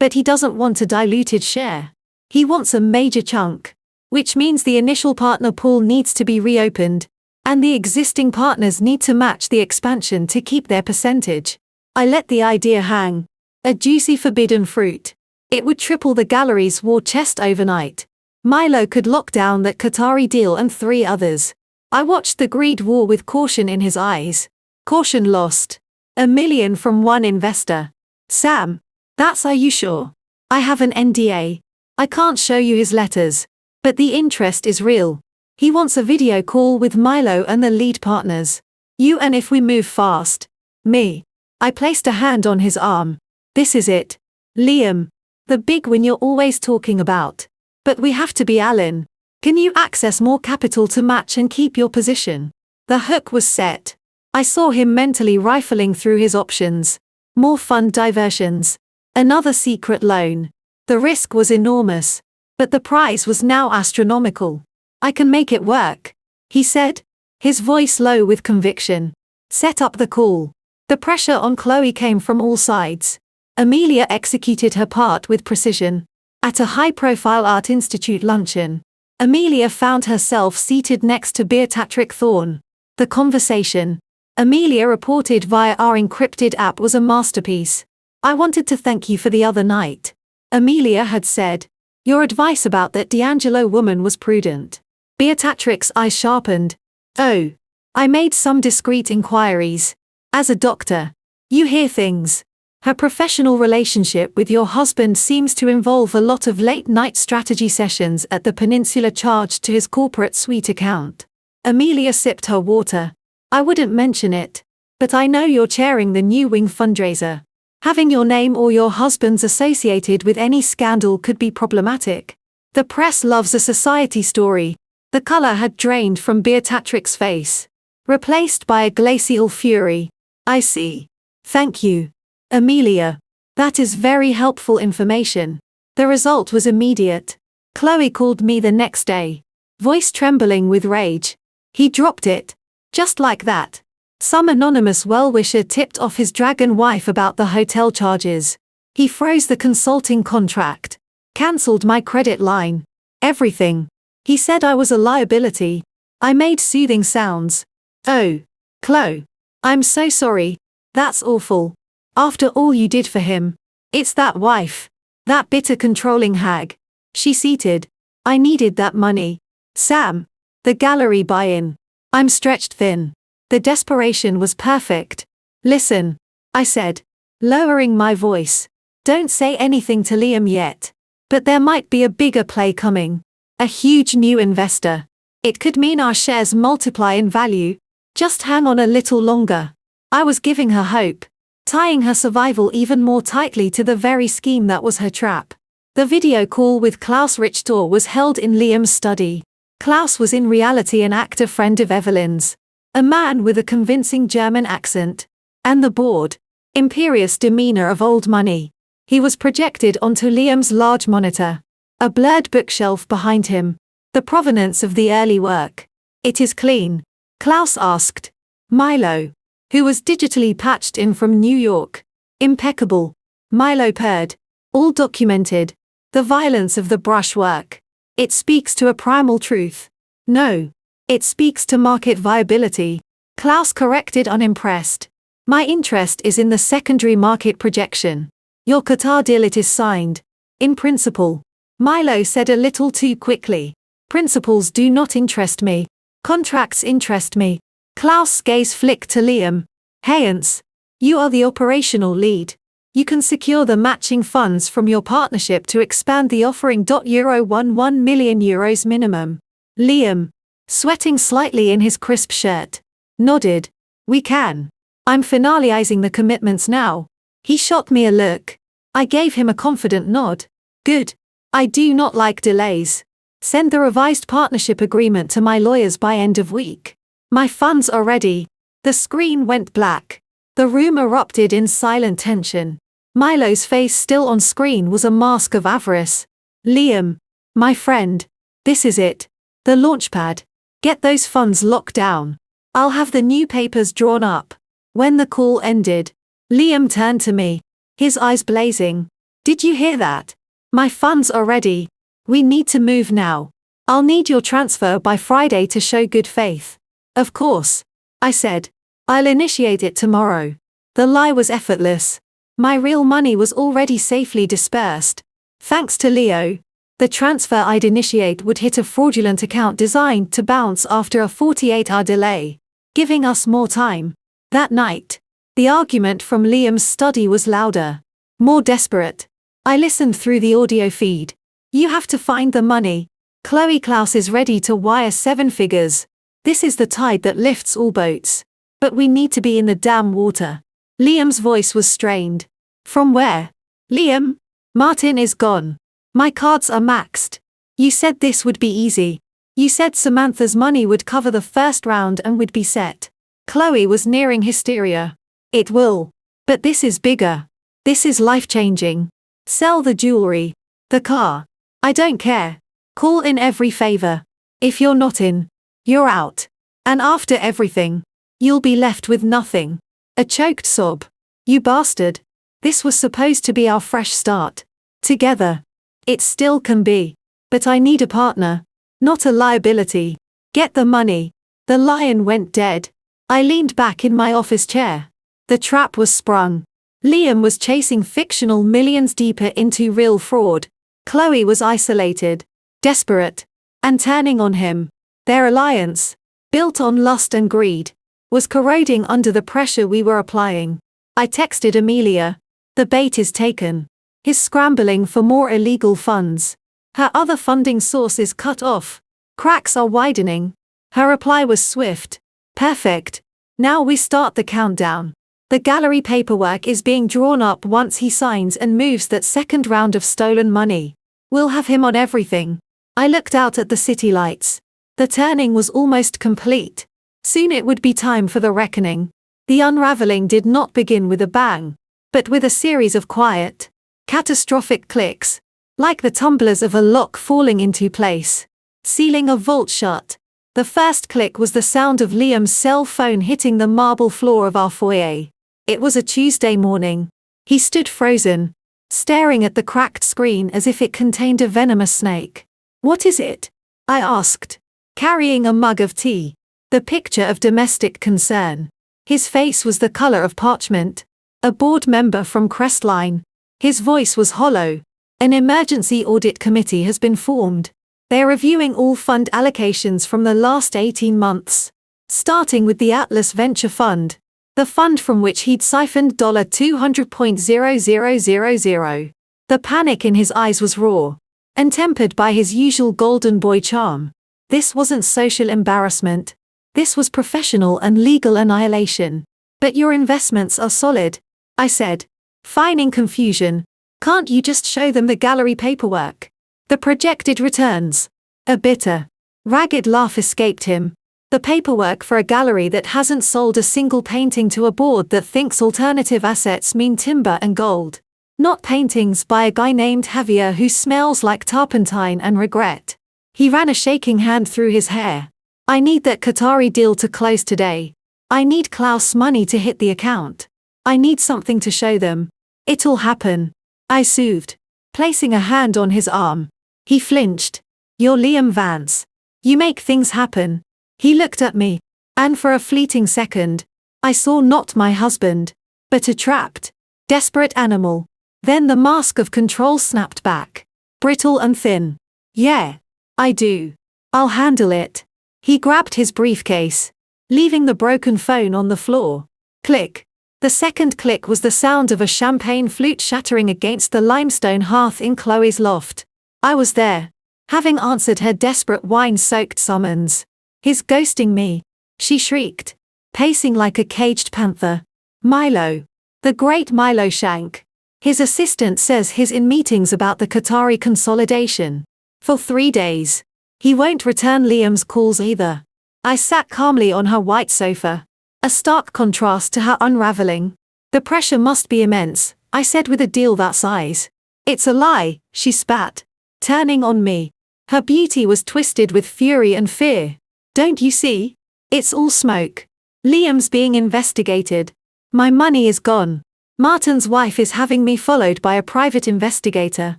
But he doesn't want a diluted share. He wants a major chunk. Which means the initial partner pool needs to be reopened, and the existing partners need to match the expansion to keep their percentage. I let the idea hang. A juicy forbidden fruit. It would triple the gallery's war chest overnight. Milo could lock down that Qatari deal and 3 others. I watched the greed war with caution in his eyes. Caution lost. $1 million from one investor. Sam. Are you sure? I have an NDA. I can't show you his letters. But the interest is real. He wants a video call with Milo and the lead partners. You, and if we move fast. Me. I placed a hand on his arm. This is it. Liam. The big win you're always talking about. But we have to be Alan. Can you access more capital to match and keep your position? The hook was set. I saw him mentally rifling through his options. More fund diversions. Another secret loan. The risk was enormous. But the prize was now astronomical. I can make it work, he said, his voice low with conviction. Set up the call. The pressure on Chloe came from all sides. Amelia executed her part with precision. At a high-profile Art Institute luncheon, Amelia found herself seated next to Beatrix Thorn. The conversation, Amelia reported via our encrypted app, was a masterpiece. I wanted to thank you for the other night. Amelia had said. Your advice about that D'Angelo woman was prudent. Beatrix's eyes sharpened. Oh. I made some discreet inquiries. As a doctor, you hear things. Her professional relationship with your husband seems to involve a lot of late-night strategy sessions at the Peninsula charged to his corporate suite account. Amelia sipped her water. I wouldn't mention it. But I know you're chairing the New Wing fundraiser. Having your name or your husband's associated with any scandal could be problematic. The press loves a society story. The color had drained from Beatrix's face, replaced by a glacial fury. I see. Thank you, Amelia. That is very helpful information. The result was immediate. Chloe called me the next day, voice trembling with rage. He dropped it. Just like that. Some anonymous well-wisher tipped off his dragon wife about the hotel charges. He froze the consulting contract. Cancelled my credit line. Everything. He said I was a liability. I made soothing sounds. Oh, Chloe. I'm so sorry. That's awful. After all you did for him. It's that wife. That bitter controlling hag. She seated. I needed that money. Sam. The gallery buy-in. I'm stretched thin. The desperation was perfect. Listen. I said, lowering my voice. Don't say anything to Liam yet. But there might be a bigger play coming. A huge new investor. It could mean our shares multiply in value. Just hang on a little longer. I was giving her hope, tying her survival even more tightly to the very scheme that was her trap. The video call with Klaus Richter was held in Liam's study. Klaus was in reality an actor friend of Evelyn's, a man with a convincing German accent, and the bored, imperious demeanor of old money. He was projected onto Liam's large monitor, a blurred bookshelf behind him, the provenance of the early work. It is clean, Klaus asked. Milo, who was digitally patched in from New York. Impeccable, Milo purred. All documented. The violence of the brushwork. It speaks to a primal truth. No. It speaks to market viability. Klaus corrected unimpressed. My interest is in the secondary market projection. Your Qatar deal, it is signed. In principle. Milo said a little too quickly. Principles do not interest me. Contracts interest me. Klaus' gaze flicked to Liam. Haynes. You are the operational lead. You can secure the matching funds from your partnership to expand the offering. €11 million minimum. Liam, sweating slightly in his crisp shirt, nodded. We can. I'm finalizing the commitments now. He shot me a look. I gave him a confident nod. Good. I do not like delays. Send the revised partnership agreement to my lawyers by end of week. My funds are ready. The screen went black. The room erupted in silent tension. Milo's face still on screen was a mask of avarice. Liam. My friend. This is it. The launchpad. Get those funds locked down. I'll have the new papers drawn up. When the call ended, Liam turned to me, his eyes blazing. Did you hear that? My funds are ready. We need to move now. I'll need your transfer by Friday to show good faith. Of course. I said. I'll initiate it tomorrow. The lie was effortless. My real money was already safely dispersed. Thanks to Leo. The transfer I'd initiate would hit a fraudulent account designed to bounce after a 48-hour delay, giving us more time. That night, the argument from Liam's study was louder, more desperate. I listened through the audio feed. You have to find the money. Chloe Klaus is ready to wire 7 figures. This is the tide that lifts all boats. But we need to be in the damn water. Liam's voice was strained. From where? Liam? Martin is gone. My cards are maxed. You said this would be easy. You said Samantha's money would cover the first round and we'd be set. Chloe was nearing hysteria. It will. But this is bigger. This is life-changing. Sell the jewelry. The car. I don't care. Call in every favor. If you're not in, you're out. And after everything, you'll be left with nothing. A choked sob. You bastard. This was supposed to be our fresh start. Together. It still can be. But I need a partner. Not a liability. Get the money. The lion went dead. I leaned back in my office chair. The trap was sprung. Liam was chasing fictional millions deeper into real fraud. Chloe was isolated, desperate, and turning on him. Their alliance, built on lust and greed, was corroding under the pressure we were applying. I texted Amelia. The bait is taken. He's scrambling for more illegal funds. Her other funding source is cut off. Cracks are widening. Her reply was swift. Perfect. Now we start the countdown. The gallery paperwork is being drawn up once he signs and moves that second round of stolen money. We'll have him on everything. I looked out at the city lights. The turning was almost complete. Soon it would be time for the reckoning. The unraveling did not begin with a bang, but with a series of quiet, catastrophic clicks, like the tumblers of a lock falling into place, sealing a vault shut. The first click was the sound of Liam's cell phone hitting the marble floor of our foyer. It was a Tuesday morning. He stood frozen, staring at the cracked screen as if it contained a venomous snake. "What is it?" I asked, carrying a mug of tea. The picture of domestic concern. His face was the color of parchment. A board member from Crestline. His voice was hollow. "An emergency audit committee has been formed. They're reviewing all fund allocations from the last 18 months, starting with the Atlas Venture Fund, the fund from which he'd siphoned $200,000,000. The panic in his eyes was raw, and tempered by his usual golden boy charm. This wasn't social embarrassment. This was professional and legal annihilation. "But your investments are solid," I said, feigning confusion. "Can't you just show them the gallery paperwork? The projected returns?" A bitter, ragged laugh escaped him. "The paperwork for a gallery that hasn't sold a single painting to a board that thinks alternative assets mean timber and gold. Not paintings by a guy named Javier who smells like turpentine and regret." He ran a shaking hand through his hair. "I need that Qatari deal to close today. I need Klaus money to hit the account. I need something to show them. It'll happen," I soothed, placing a hand on his arm. He flinched. "You're Liam Vance. You make things happen." He looked at me, and for a fleeting second, I saw not my husband, but a trapped, desperate animal. Then the mask of control snapped back, brittle and thin. "Yeah, I do. I'll handle it." He grabbed his briefcase, leaving the broken phone on the floor. Click. The second click was the sound of a champagne flute shattering against the limestone hearth in Chloe's loft. I was there, having answered her desperate wine-soaked summons. "He's ghosting me," she shrieked, pacing like a caged panther. "Milo. The great Milo Shank. His assistant says he's in meetings about the Qatari consolidation. For 3 days. He won't return Liam's calls either." I sat calmly on her white sofa, a stark contrast to her unraveling. "The pressure must be immense," I said with a deal that size. "It's a lie," she spat, turning on me. Her beauty was twisted with fury and fear. "Don't you see? It's all smoke. Liam's being investigated. My money is gone. Martin's wife is having me followed by a private investigator.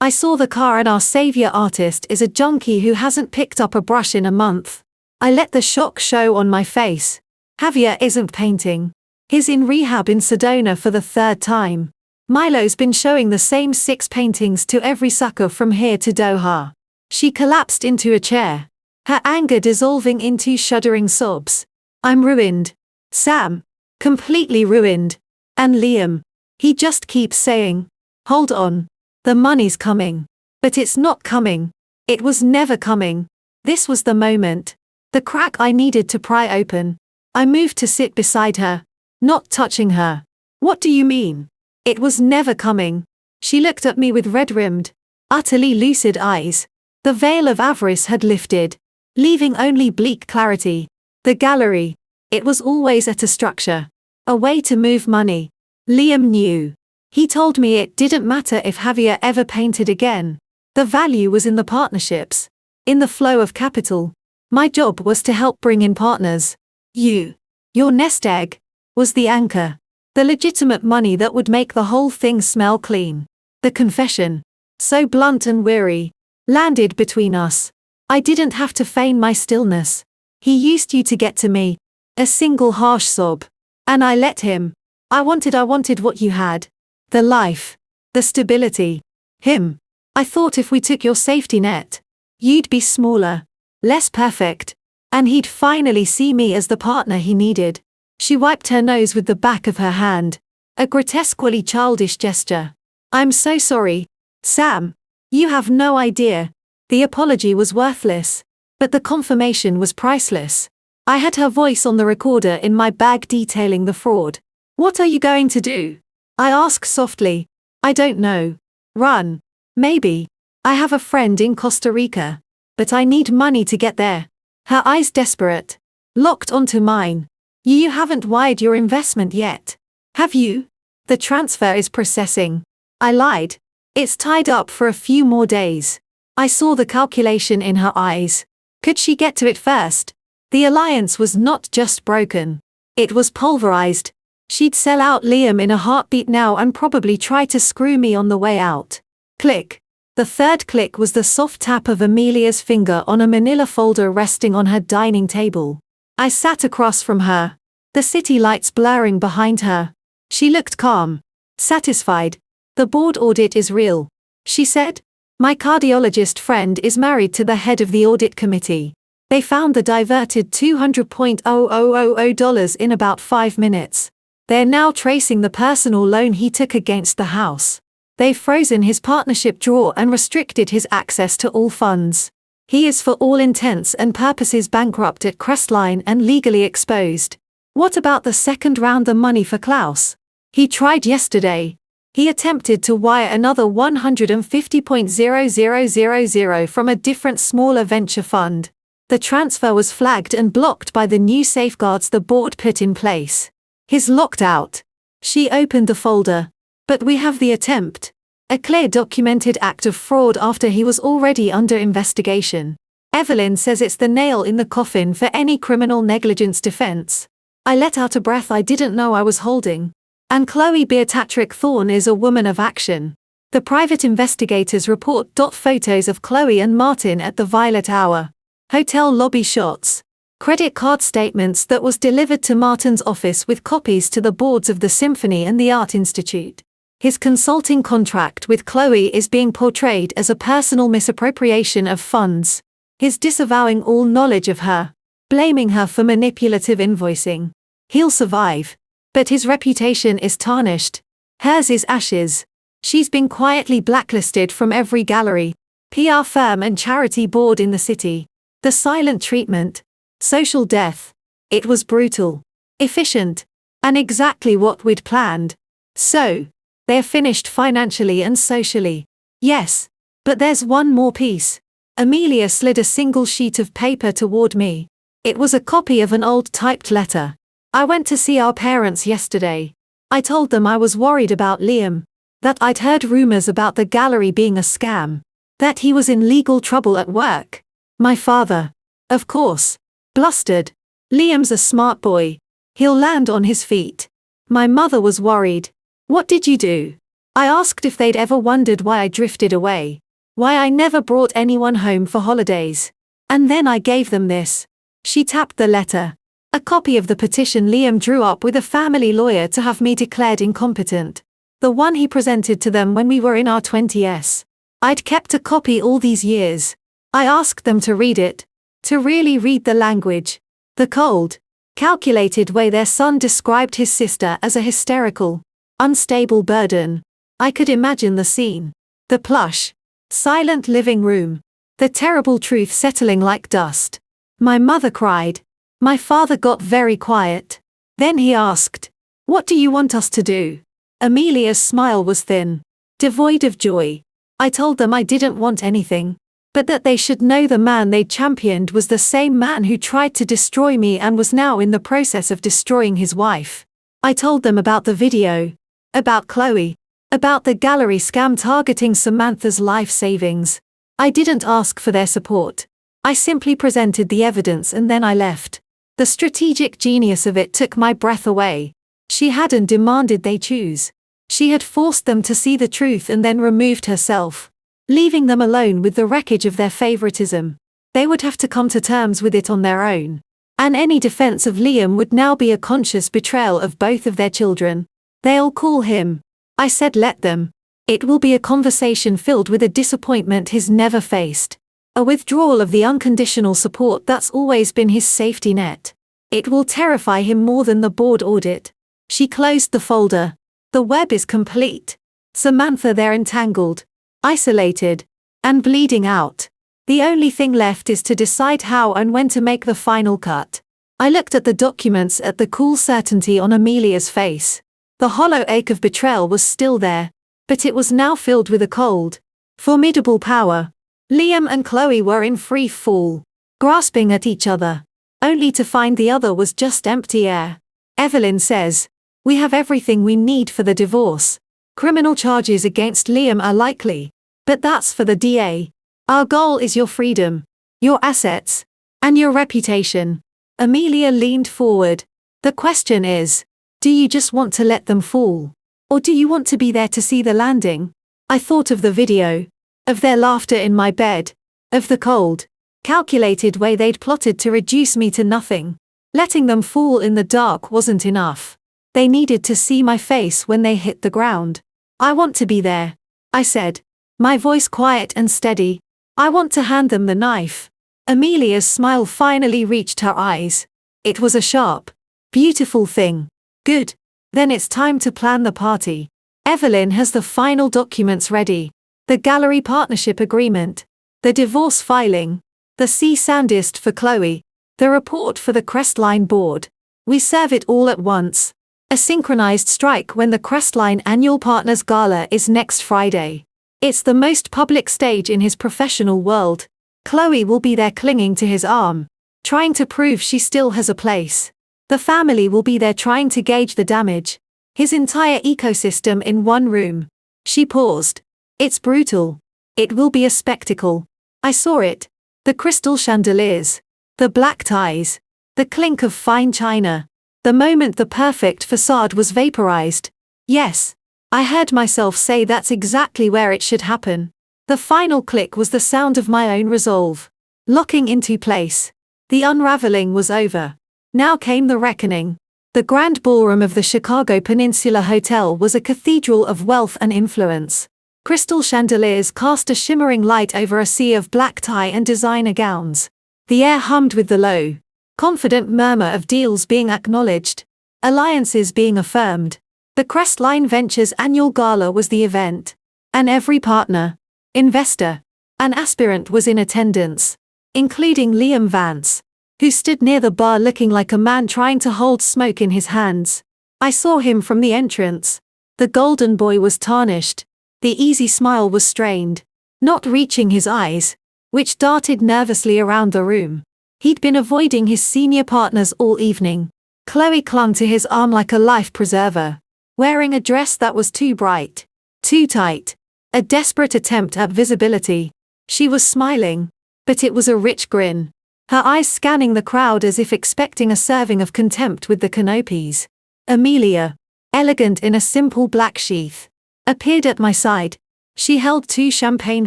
I saw the car and our savior artist is a junkie who hasn't picked up a brush in a month." I let the shock show on my face. "Javier isn't painting. He's in rehab in Sedona for the 3rd time. Milo's been showing the same 6 paintings to every sucker from here to Doha." She collapsed into a chair, her anger dissolving into shuddering sobs. "I'm ruined. Sam. Completely ruined. And Liam. He just keeps saying, 'Hold on. The money's coming.' But it's not coming. It was never coming." This was the moment. The crack I needed to pry open. I moved to sit beside her, not touching her. "What do you mean? It was never coming?" She looked at me with red-rimmed, utterly lucid eyes. The veil of avarice had lifted, leaving only bleak clarity. The gallery. It was always at a structure. A way to move money. Liam knew. He told me it didn't matter if Javier ever painted again. The value was in the partnerships, in the flow of capital. My job was to help bring in partners. Your nest egg, was the anchor. The legitimate money that would make the whole thing smell clean. The confession, so blunt and weary, landed between us. I didn't have to feign my stillness. "He used you to get to me." A single harsh sob. "And I let him. I wanted what you had. The life. The stability. Him. I thought if we took your safety net, you'd be smaller, less perfect, and he'd finally see me as the partner he needed." She wiped her nose with the back of her hand, a grotesquely childish gesture. "I'm so sorry, Sam. You have no idea." The apology was worthless, but the confirmation was priceless. I had her voice on the recorder in my bag detailing the fraud. "What are you going to do?" I asked softly. "I don't know. Run. Maybe. I have a friend in Costa Rica. But I need money to get there. Her eyes desperate. Locked onto mine. You haven't wired your investment yet. Have you? The transfer is processing. I lied. It's tied up for a few more days. I saw the calculation in her eyes. Could she get to it first? The alliance was not just broken. It was pulverized. She'd sell out Liam in a heartbeat now and probably try to screw me on the way out. Click. The third click was the soft tap of Amelia's finger on a manila folder resting on her dining table. I sat across from her. The city lights blurring behind her. She looked calm. Satisfied. The board audit is real, she said. My cardiologist friend is married to the head of the audit committee. They found the diverted $200,000 in about 5 minutes. They're now tracing the personal loan he took against the house. They've frozen his partnership drawer and restricted his access to all funds. He is for all intents and purposes bankrupt at Crestline and legally exposed. What about the second round, the money for Klaus? He tried yesterday. He attempted to wire another $150,000 from a different smaller venture fund. The transfer was flagged and blocked by the new safeguards the board put in place. He's locked out. She opened the folder. But we have the attempt. A clear documented act of fraud after he was already under investigation. Evelyn says it's the nail in the coffin for any criminal negligence defense. I let out a breath I didn't know I was holding. And Chloe Beatrice Thorne is a woman of action. The private investigators report. Photos of Chloe and Martin at the Violet Hour. Hotel lobby shots. Credit card statements that was delivered to Martin's office with copies to the boards of the Symphony and the Art Institute. His consulting contract with Chloe is being portrayed as a personal misappropriation of funds. His disavowing all knowledge of her. Blaming her for manipulative invoicing. He'll survive. But his reputation is tarnished. Hers is ashes. She's been quietly blacklisted from every gallery, PR firm and charity board in the city. The silent treatment. Social death. It was brutal. Efficient. And exactly what we'd planned. So, they're finished financially and socially. Yes. But there's one more piece. Amelia slid a single sheet of paper toward me. It was a copy of an old typed letter. I went to see our parents yesterday. I told them I was worried about Liam. That I'd heard rumors about the gallery being a scam. That he was in legal trouble at work. My father, of course, blustered. Liam's a smart boy. He'll land on his feet. My mother was worried. What did you do? I asked if they'd ever wondered why I drifted away. Why I never brought anyone home for holidays. And then I gave them this. She tapped the letter. A copy of the petition Liam drew up with a family lawyer to have me declared incompetent. The one he presented to them when we were in our 20s. I'd kept a copy all these years. I asked them to read it. To really read the language. The cold, calculated way their son described his sister as a hysterical, unstable burden. I could imagine the scene. The plush, silent living room. The terrible truth settling like dust. My mother cried. My father got very quiet. Then he asked, "What do you want us to do?" Amelia's smile was thin, devoid of joy. I told them I didn't want anything, but that they should know the man they championed was the same man who tried to destroy me and was now in the process of destroying his wife. I told them about the video, about Chloe, about the gallery scam targeting Samantha's life savings. I didn't ask for their support. I simply presented the evidence and then I left. The strategic genius of it took my breath away. She hadn't demanded they choose. She had forced them to see the truth and then removed herself, leaving them alone with the wreckage of their favoritism. They would have to come to terms with it on their own. And any defense of Liam would now be a conscious betrayal of both of their children. They'll call him. I said let them. It will be a conversation filled with a disappointment he's never faced. A withdrawal of the unconditional support that's always been his safety net. It will terrify him more than the board audit. She closed the folder. The web is complete. Samantha there entangled, isolated, and bleeding out. The only thing left is to decide how and when to make the final cut. I looked at the documents at the cool certainty on Amelia's face. The hollow ache of betrayal was still there, but it was now filled with a cold, Formidable power. Liam and Chloe were in free fall, grasping at each other, only to find the other was just empty air. Evelyn says, "We have everything we need for the divorce. Criminal charges against Liam are likely, but that's for the DA. Our goal is your freedom, your assets, and your reputation." Amelia leaned forward. "The question is, do you just want to let them fall? Or do you want to be there to see the landing?" I thought of the video, of their laughter in my bed, of the cold, calculated way they'd plotted to reduce me to nothing. Letting them fall in the dark wasn't enough. They needed to see my face when they hit the ground. "I want to be there," I said, my voice quiet and steady. "I want to hand them the knife." Amelia's smile finally reached her eyes. It was a sharp, beautiful thing. "Good. Then it's time to plan the party. Evelyn has the final documents ready. The gallery partnership agreement, the divorce filing, the cease-and-desist for Chloe, the report for the Crestline board. We serve it all at once. A synchronized strike when the Crestline Annual Partners Gala is next Friday. It's the most public stage in his professional world. Chloe will be there clinging to his arm, trying to prove she still has a place. The family will be there trying to gauge the damage. His entire ecosystem in one room." She paused. "It's brutal. It will be a spectacle." I saw it. The crystal chandeliers, the black ties, the clink of fine china. The moment the perfect facade was vaporized. Yes, I heard myself say that's exactly where it should happen. The final click was the sound of my own resolve, locking into place. The unraveling was over. Now came the reckoning. The grand ballroom of the Chicago Peninsula Hotel was a cathedral of wealth and influence. Crystal chandeliers cast a shimmering light over a sea of black tie and designer gowns. The air hummed with the low, confident murmur of deals being acknowledged, alliances being affirmed. The Crestline Ventures annual gala was the event, and every partner, investor, and aspirant was in attendance, including Liam Vance, who stood near the bar looking like a man trying to hold smoke in his hands. I saw him from the entrance. The golden boy was tarnished. The easy smile was strained, not reaching his eyes, which darted nervously around the room. He'd been avoiding his senior partners all evening. Chloe clung to his arm like a life preserver, wearing a dress that was too bright, too tight, a desperate attempt at visibility. She was smiling, but it was a rich grin, her eyes scanning the crowd as if expecting a serving of contempt with the canopies. Amelia, elegant in a simple black sheath, appeared at my side. She held 2 champagne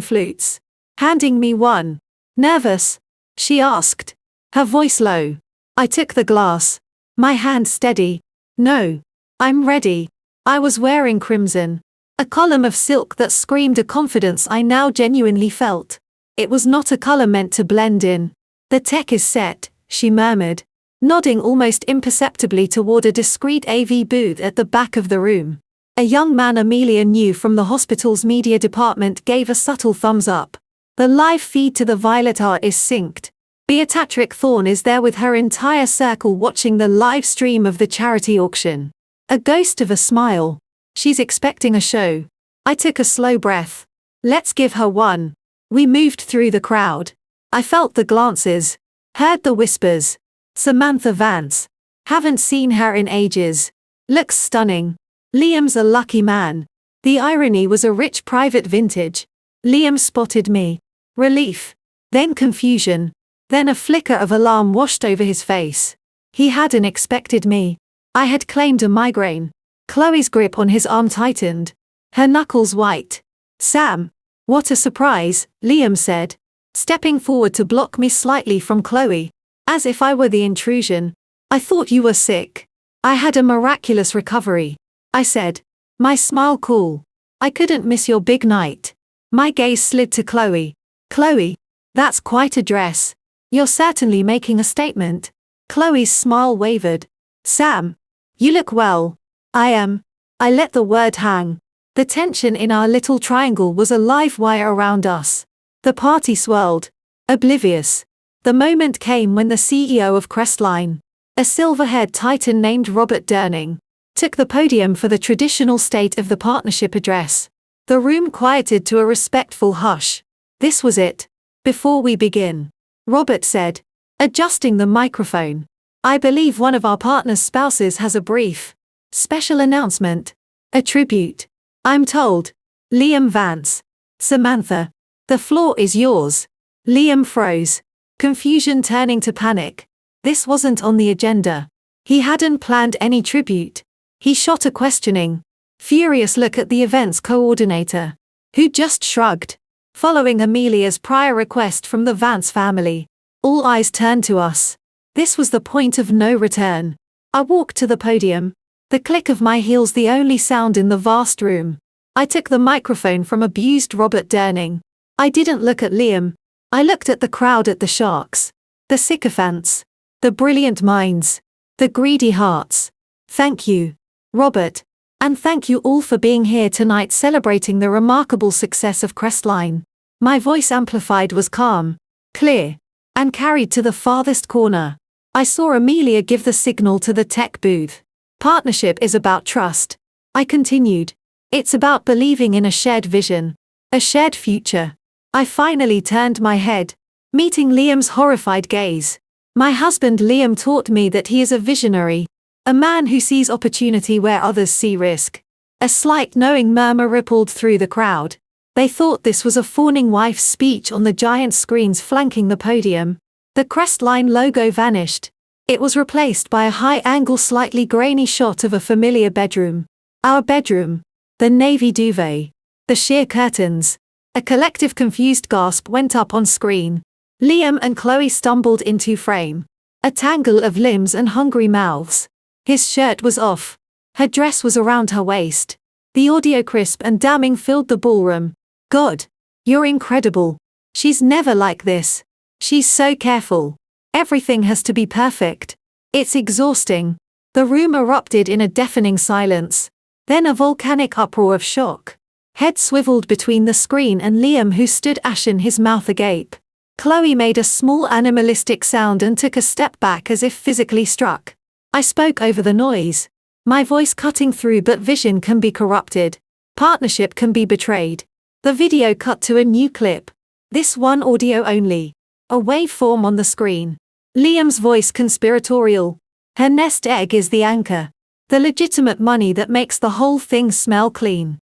flutes, handing me one. "Nervous?" she asked, her voice low. I took the glass, my hand steady. "No. I'm ready." I was wearing crimson, a column of silk that screamed a confidence I now genuinely felt. It was not a color meant to blend in. "The tech is set," she murmured, nodding almost imperceptibly toward a discreet AV booth at the back of the room. A young man Amelia knew from the hospital's media department gave a subtle thumbs up. The live feed to the Violet Hour is synced. Beatrice Thorne is there with her entire circle watching the live stream of the charity auction. A ghost of a smile. She's expecting a show. I took a slow breath. Let's give her one. We moved through the crowd. I felt the glances, heard the whispers. Samantha Vance. Haven't seen her in ages. Looks stunning. Liam's a lucky man. The irony was a rich private vintage. Liam spotted me. Relief. Then confusion. Then a flicker of alarm washed over his face. He hadn't expected me. I had claimed a migraine. Chloe's grip on his arm tightened, her knuckles white. "Sam." "What a surprise," Liam said, stepping forward to block me slightly from Chloe, as if I were the intrusion. "I thought you were sick." "I had a miraculous recovery," I said, my smile cool. "I couldn't miss your big night." My gaze slid to Chloe. "Chloe, that's quite a dress. You're certainly making a statement." Chloe's smile wavered. "Sam, you look well." "I am." I let the word hang. The tension in our little triangle was a live wire around us. The party swirled, oblivious. The moment came when the CEO of Crestline, a silver-haired titan named Robert Durning, took the podium for the traditional state of the partnership address. The room quieted to a respectful hush. This was it. Before we begin, Robert said, adjusting the microphone, I believe one of our partner's spouses has a brief, special announcement. A tribute. I'm told. Liam Vance. Samantha. The floor is yours. Liam froze. Confusion turning to panic. This wasn't on the agenda. He hadn't planned any tribute. He shot a questioning, furious look at the event's coordinator, who just shrugged. Following Amelia's prior request from the Vance family, all eyes turned to us. This was the point of no return. I walked to the podium, the click of my heels the only sound in the vast room. I took the microphone from abused Robert Durning. I didn't look at Liam. I looked at the crowd, at the sharks, the sycophants, the brilliant minds, the greedy hearts. Thank you, Robert. And thank you all for being here tonight celebrating the remarkable success of Crestline. My voice amplified was calm, clear, and carried to the farthest corner. I saw Amelia give the signal to the tech booth. Partnership is about trust, I continued. It's about believing in a shared vision, a shared future. I finally turned my head, meeting Liam's horrified gaze. My husband Liam taught me that he is a visionary, a man who sees opportunity where others see risk. A slight knowing murmur rippled through the crowd. They thought this was a fawning wife's speech on the giant screens flanking the podium. The Crestline logo vanished. It was replaced by a high-angle, slightly grainy shot of a familiar bedroom. Our bedroom. The navy duvet. The sheer curtains. A collective confused gasp went up on screen. Liam and Chloe stumbled into frame. A tangle of limbs and hungry mouths. His shirt was off. Her dress was around her waist. The audio crisp and damning filled the ballroom. God, you're incredible. She's never like this. She's so careful. Everything has to be perfect. It's exhausting. The room erupted in a deafening silence. Then a volcanic uproar of shock. Head swiveled between the screen and Liam, who stood ashen, his mouth agape. Chloe made a small animalistic sound and took a step back as if physically struck. I spoke over the noise, my voice cutting through, but vision can be corrupted. Partnership can be betrayed. The video cut to a new clip. This one audio only. A waveform on the screen. Liam's voice conspiratorial. Her nest egg is the anchor. The legitimate money that makes the whole thing smell clean.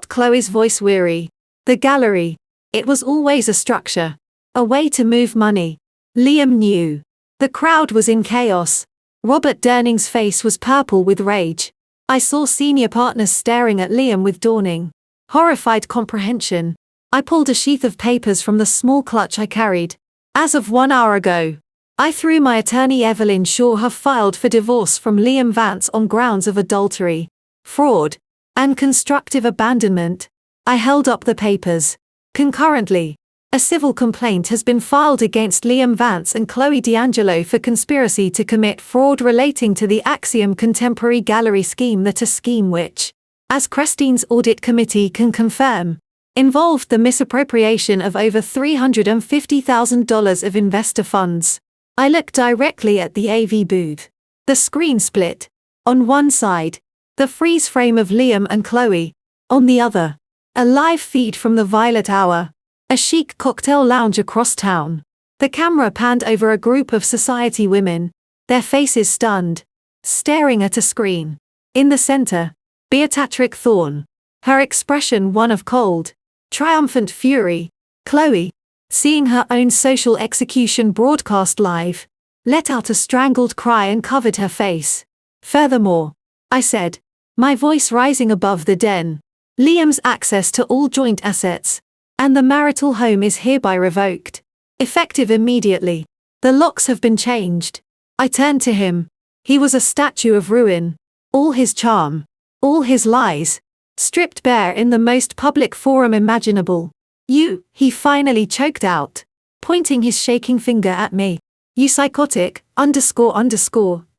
Chloe's voice weary. The gallery. It was always a structure. A way to move money. Liam knew. The crowd was in chaos. Robert Durning's face was purple with rage. I saw senior partners staring at Liam with dawning, horrified comprehension. I pulled a sheath of papers from the small clutch I carried. As of 1 hour ago, I threw my attorney Evelyn Shaw have filed for divorce from Liam Vance on grounds of adultery, fraud, and constructive abandonment. I held up the papers. Concurrently, a civil complaint has been filed against Liam Vance and Chloe D'Angelo for conspiracy to commit fraud relating to the Axiom Contemporary Gallery scheme, that a scheme which, as Crestine's audit committee can confirm, involved the misappropriation of over $350,000 of investor funds. I looked directly at the AV booth. The screen split. On one side, the freeze frame of Liam and Chloe. On the other, a live feed from the Violet Hour, a chic cocktail lounge across town. The camera panned over a group of society women, their faces stunned, staring at a screen. In the center, Beatrice Thorne, her expression one of cold, triumphant fury. Chloe, seeing her own social execution broadcast live, let out a strangled cry and covered her face. Furthermore, I said, my voice rising above the den, Liam's access to all joint assets and the marital home is hereby revoked. Effective immediately. The locks have been changed. I turned to him. He was a statue of ruin. All his charm, all his lies, stripped bare in the most public forum imaginable. You, he finally choked out, pointing his shaking finger at me. You psychotic,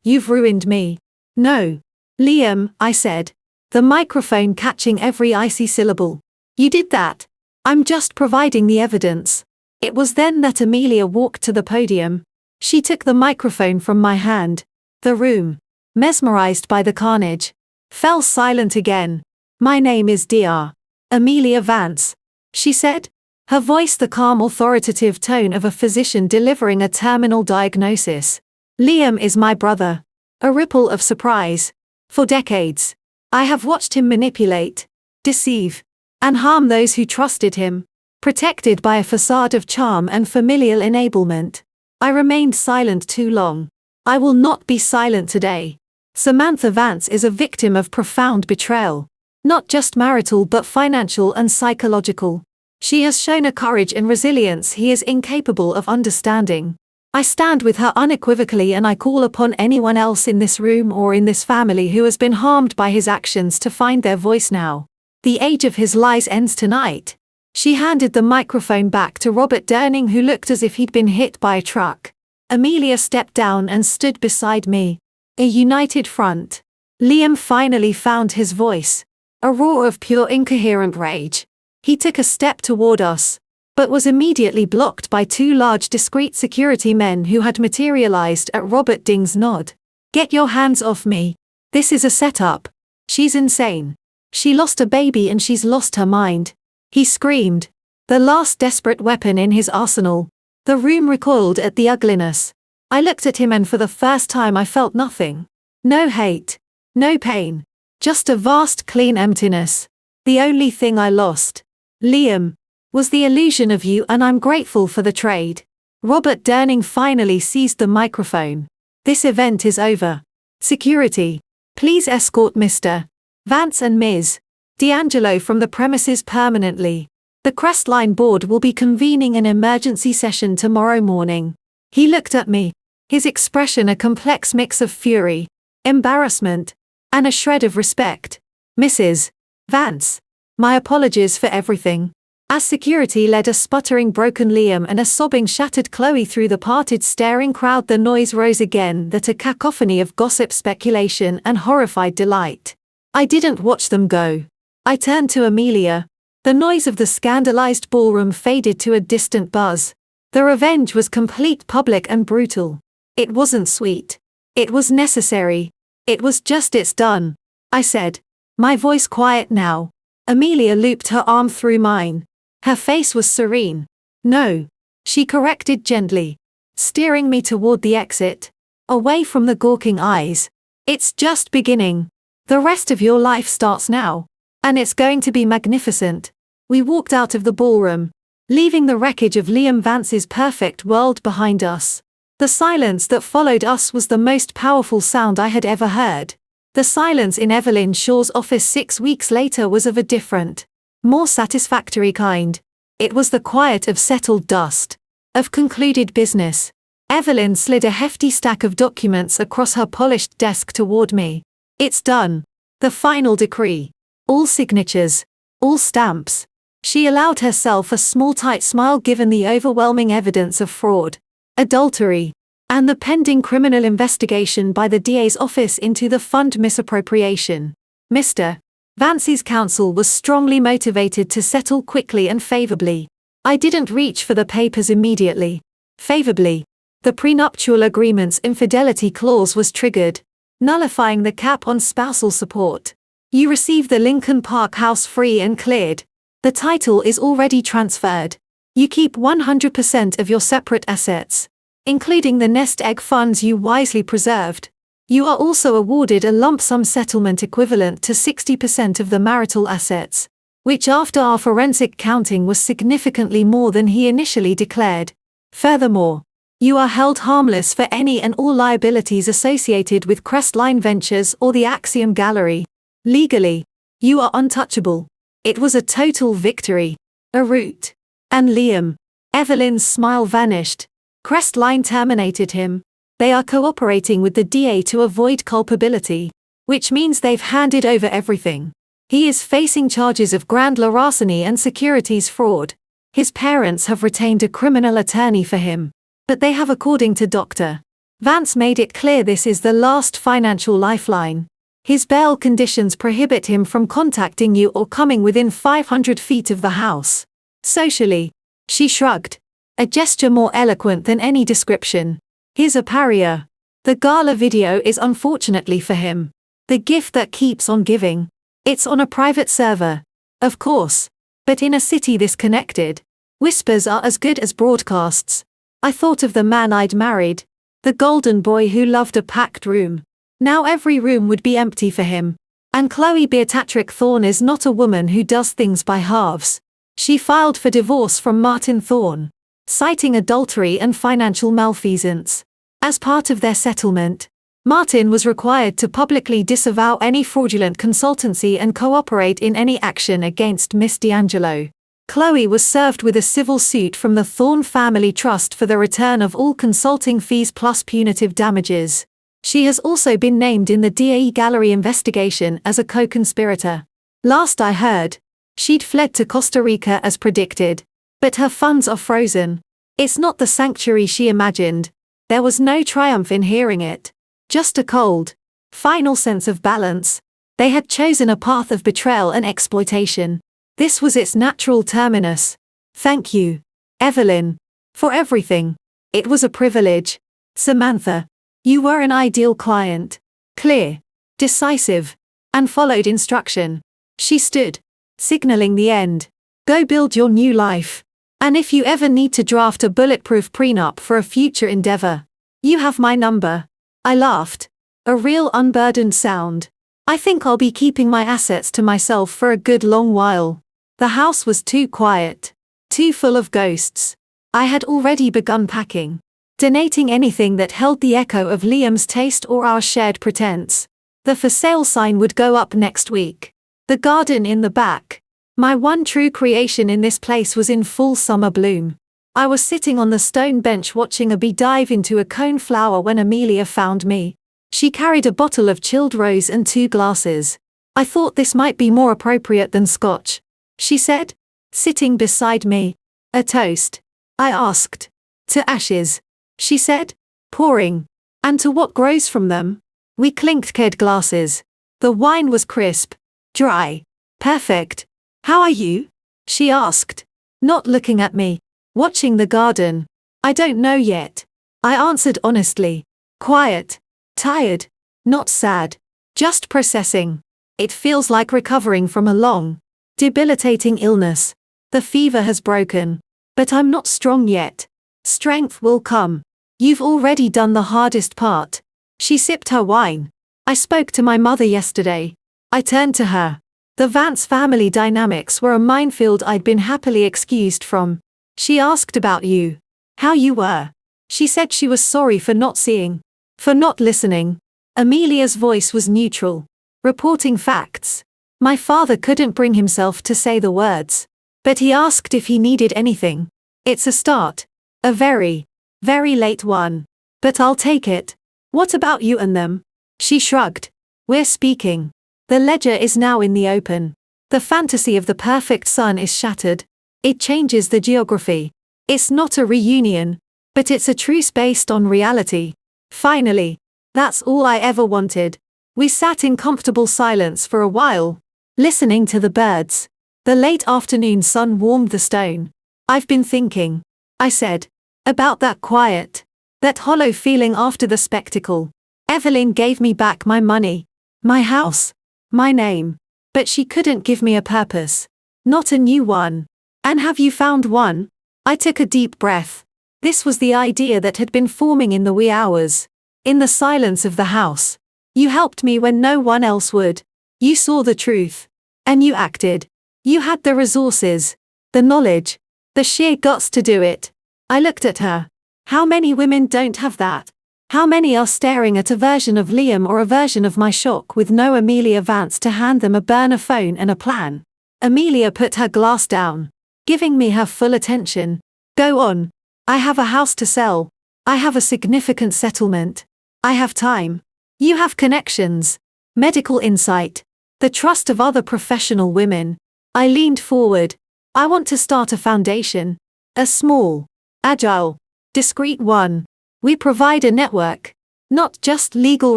you've ruined me. No. Liam, I said, the microphone catching every icy syllable. You did that. I'm just providing the evidence. It was then that Amelia walked to the podium. She took the microphone from my hand. The room, mesmerized by the carnage, fell silent again. My name is Dr. Amelia Vance, she said, her voice the calm authoritative tone of a physician delivering a terminal diagnosis. Liam is my brother. A ripple of surprise. For decades, I have watched him manipulate, deceive, and harm those who trusted him, protected by a facade of charm and familial enablement. I remained silent too long. I will not be silent today. Samantha Vance is a victim of profound betrayal. Not just marital but financial and psychological. She has shown a courage and resilience he is incapable of understanding. I stand with her unequivocally, and I call upon anyone else in this room or in this family who has been harmed by his actions to find their voice now. The age of his lies ends tonight. She handed the microphone back to Robert Durning, who looked as if he'd been hit by a truck. Amelia stepped down and stood beside me. A united front. Liam finally found his voice. A roar of pure incoherent rage. He took a step toward us, but was immediately blocked by two large discreet security men who had materialized at Robert Ding's nod. Get your hands off me. This is a setup. She's insane. She lost a baby and she's lost her mind. He screamed. The last desperate weapon in his arsenal. The room recoiled at the ugliness. I looked at him, and for the first time I felt nothing. No hate. No pain. Just a vast clean emptiness. The only thing I lost, Liam, was the illusion of you, and I'm grateful for the trade. Robert Durning finally seized the microphone. This event is over. Security, please escort Mr. Vance and Ms. D'Angelo from the premises permanently. The Crestline board will be convening an emergency session tomorrow morning. He looked at me, his expression a complex mix of fury, embarrassment, and a shred of respect. Mrs. Vance, my apologies for everything. As security led a sputtering broken Liam and a sobbing shattered Chloe through the parted staring crowd, the noise rose again, that a cacophony of gossip, speculation, and horrified delight. I didn't watch them go. I turned to Amelia. The noise of the scandalized ballroom faded to a distant buzz. The revenge was complete, public, and brutal. It wasn't sweet. It was necessary. It was just, it's done, I said, my voice quiet now. Amelia looped her arm through mine. Her face was serene. No, she corrected gently, steering me toward the exit, away from the gawking eyes. It's just beginning. The rest of your life starts now, and it's going to be magnificent. We walked out of the ballroom, leaving the wreckage of Liam Vance's perfect world behind us. The silence that followed us was the most powerful sound I had ever heard. The silence in Evelyn Shaw's office 6 weeks later was of a different, more satisfactory kind. It was the quiet of settled dust, of concluded business. Evelyn slid a hefty stack of documents across her polished desk toward me. It's done. The final decree. All signatures. All stamps. She allowed herself a small tight smile given the overwhelming evidence of fraud, adultery, and the pending criminal investigation by the DA's office into the fund misappropriation. Mr. Vance's counsel was strongly motivated to settle quickly and favorably. I didn't reach for the papers immediately. Favorably. The prenuptial agreement's infidelity clause was triggered, nullifying the cap on spousal support. You receive the Lincoln Park house free and cleared. The title is already transferred. You keep 100% of your separate assets, including the nest egg funds you wisely preserved. You are also awarded a lump sum settlement equivalent to 60% of the marital assets, which after our forensic counting was significantly more than he initially declared. Furthermore, you are held harmless for any and all liabilities associated with Crestline Ventures or the Axiom Gallery. Legally, you are untouchable. It was a total victory. A root. And Liam. Evelyn's smile vanished. Crestline terminated him. They are cooperating with the DA to avoid culpability, which means they've handed over everything. He is facing charges of grand larceny and securities fraud. His parents have retained a criminal attorney for him, but they have, according to Dr. Vance, made it clear this is the last financial lifeline. His bail conditions prohibit him from contacting you or coming within 500 feet of the house. Socially, she shrugged, a gesture more eloquent than any description. Here's a pariah. The gala video is unfortunately for him the gift that keeps on giving. It's on a private server. Of course. But in a city this connected, whispers are as good as broadcasts. I thought of the man I'd married, the golden boy who loved a packed room. Now every room would be empty for him. And Chloe Beatrice Thorne is not a woman who does things by halves. She filed for divorce from Martin Thorne, citing adultery and financial malfeasance. As part of their settlement, Martin was required to publicly disavow any fraudulent consultancy and cooperate in any action against Miss D'Angelo. Chloe was served with a civil suit from the Thorne Family Trust for the return of all consulting fees plus punitive damages. She has also been named in the DAE Gallery investigation as a co-conspirator. Last I heard, she'd fled to Costa Rica as predicted. But her funds are frozen. It's not the sanctuary she imagined. There was no triumph in hearing it. Just a cold, final sense of balance. They had chosen a path of betrayal and exploitation. This was its natural terminus. Thank you, Evelyn, for everything. It was a privilege. Samantha, you were an ideal client. Clear, decisive, and followed instruction. She stood, signaling the end. Go build your new life. And if you ever need to draft a bulletproof prenup for a future endeavor, you have my number. I laughed. A real unburdened sound. I think I'll be keeping my assets to myself for a good long while. The house was too quiet. Too full of ghosts. I had already begun packing. Donating anything that held the echo of Liam's taste or our shared pretense. The for sale sign would go up next week. The garden in the back. My one true creation in this place was in full summer bloom. I was sitting on the stone bench watching a bee dive into a coneflower when Amelia found me. She carried a bottle of chilled rose and 2 glasses. I thought this might be more appropriate than scotch, she said, sitting beside me. A toast? I asked. To ashes, she said, pouring. And to what grows from them? We clinked cleared glasses. The wine was crisp, dry, perfect. How are you? She asked, not looking at me, watching the garden. I don't know yet. I answered honestly. Quiet, tired, not sad, just processing. It feels like recovering from a long, debilitating illness. The fever has broken, but I'm not strong yet. Strength will come. You've already done the hardest part. She sipped her wine. I spoke to my mother yesterday. I turned to her. The Vance family dynamics were a minefield I'd been happily excused from. She asked about you. How you were. She said she was sorry for not seeing. For not listening. Amelia's voice was neutral. Reporting facts. My father couldn't bring himself to say the words. But he asked if he needed anything. It's a start. A very, very late one. But I'll take it. What about you and them? She shrugged. We're speaking. The ledger is now in the open. The fantasy of the perfect son is shattered. It changes the geography. It's not a reunion, but it's a truce based on reality. Finally, that's all I ever wanted. We sat in comfortable silence for a while, listening to the birds. The late afternoon sun warmed the stone. I've been thinking, I said, about that quiet, that hollow feeling after the spectacle. Evelyn gave me back my money, my house, my name, but she couldn't give me a purpose. Not a new one. And have you found one? I took a deep breath. This was the idea that had been forming in the wee hours. In the silence of the house. You helped me when no one else would. You saw the truth. And you acted. You had the resources, the knowledge, the sheer guts to do it. I looked at her. How many women don't have that? How many are staring at a version of Liam or a version of my shock with no Amelia Vance to hand them a burner phone and a plan? Amelia put her glass down, giving me her full attention. Go on. I have a house to sell. I have a significant settlement. I have time. You have connections, medical insight, the trust of other professional women. I leaned forward. I want to start a foundation. A small, agile, discreet one. We provide a network, not just legal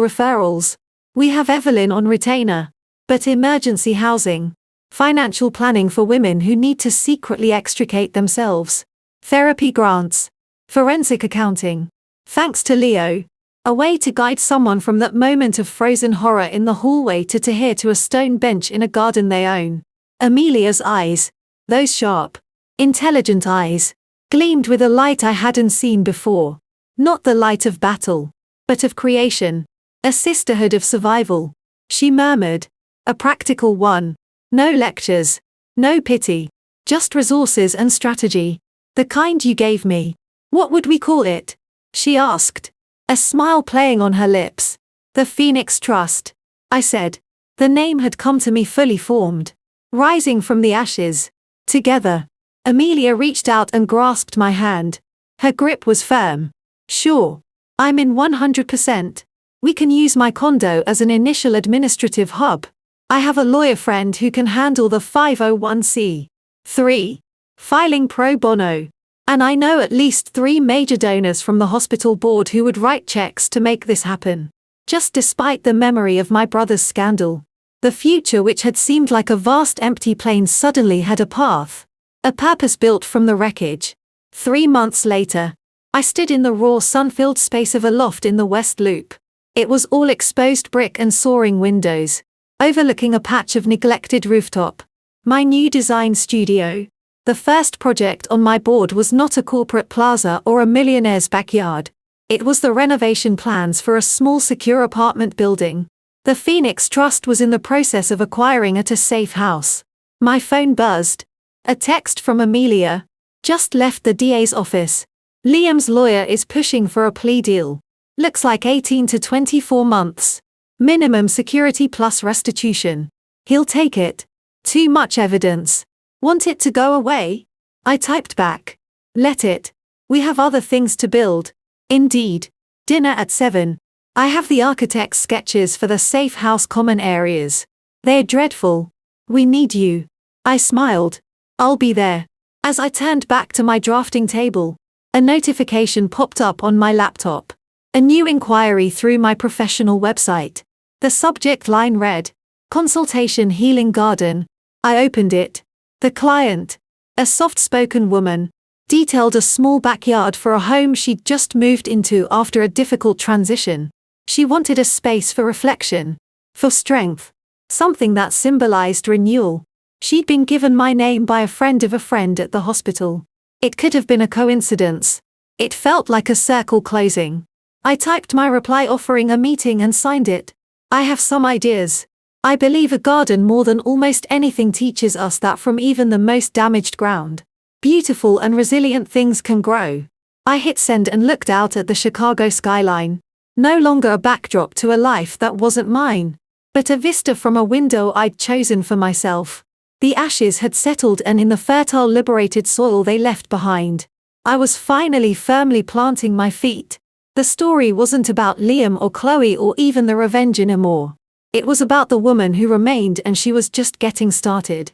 referrals. We have Evelyn on retainer, but emergency housing, financial planning for women who need to secretly extricate themselves, therapy grants, forensic accounting. Thanks to Leo, a way to guide someone from that moment of frozen horror in the hallway to here to a stone bench in a garden they own. Amelia's eyes, those sharp, intelligent eyes, gleamed with a light I hadn't seen before. Not the light of battle, but of creation, a sisterhood of survival. She murmured, a practical one. No lectures, no pity, just resources and strategy. The kind you gave me. What would we call it? She asked, a smile playing on her lips. The Phoenix Trust, I said. The name had come to me fully formed. Rising from the ashes. Together. Amelia reached out and grasped my hand. Her grip was firm. Sure. I'm in 100%. We can use my condo as an initial administrative hub. I have a lawyer friend who can handle the 501c3 filing pro bono. And I know at least 3 major donors from the hospital board who would write checks to make this happen. Just despite the memory of my brother's scandal. The future which had seemed like a vast empty plain suddenly had a path. A purpose built from the wreckage. 3 months later, I stood in the raw sun-filled space of a loft in the West Loop. It was all exposed brick and soaring windows, overlooking a patch of neglected rooftop. My new design studio. The first project on my board was not a corporate plaza or a millionaire's backyard. It was the renovation plans for a small secure apartment building. The Phoenix Trust was in the process of acquiring it a safe house. My phone buzzed. A text from Amelia. Just left the DA's office. Liam's lawyer is pushing for a plea deal. Looks like 18 to 24 months. Minimum security plus restitution. He'll take it. Too much evidence. Want it to go away? I typed back. Let it. We have other things to build. Indeed. Dinner at 7. I have the architect's sketches for the safe house common areas. They're dreadful. We need you. I smiled. I'll be there. As I turned back to my drafting table, a notification popped up on my laptop. A new inquiry through my professional website. The subject line read, Consultation Healing Garden. I opened it. The client, a soft-spoken woman, detailed a small backyard for a home she'd just moved into after a difficult transition. She wanted a space for reflection, for strength, something that symbolized renewal. She'd been given my name by a friend of a friend at the hospital. It could have been a coincidence. It felt like a circle closing. I typed my reply offering a meeting and signed it. I have some ideas. I believe a garden more than almost anything teaches us that from even the most damaged ground, beautiful and resilient things can grow. I hit send and looked out at the Chicago skyline. No longer a backdrop to a life that wasn't mine, but a vista from a window I'd chosen for myself. The ashes had settled and in the fertile liberated soil they left behind, I was finally firmly planting my feet. The story wasn't about Liam or Chloe or even the revenge anymore. It was about the woman who remained, and she was just getting started.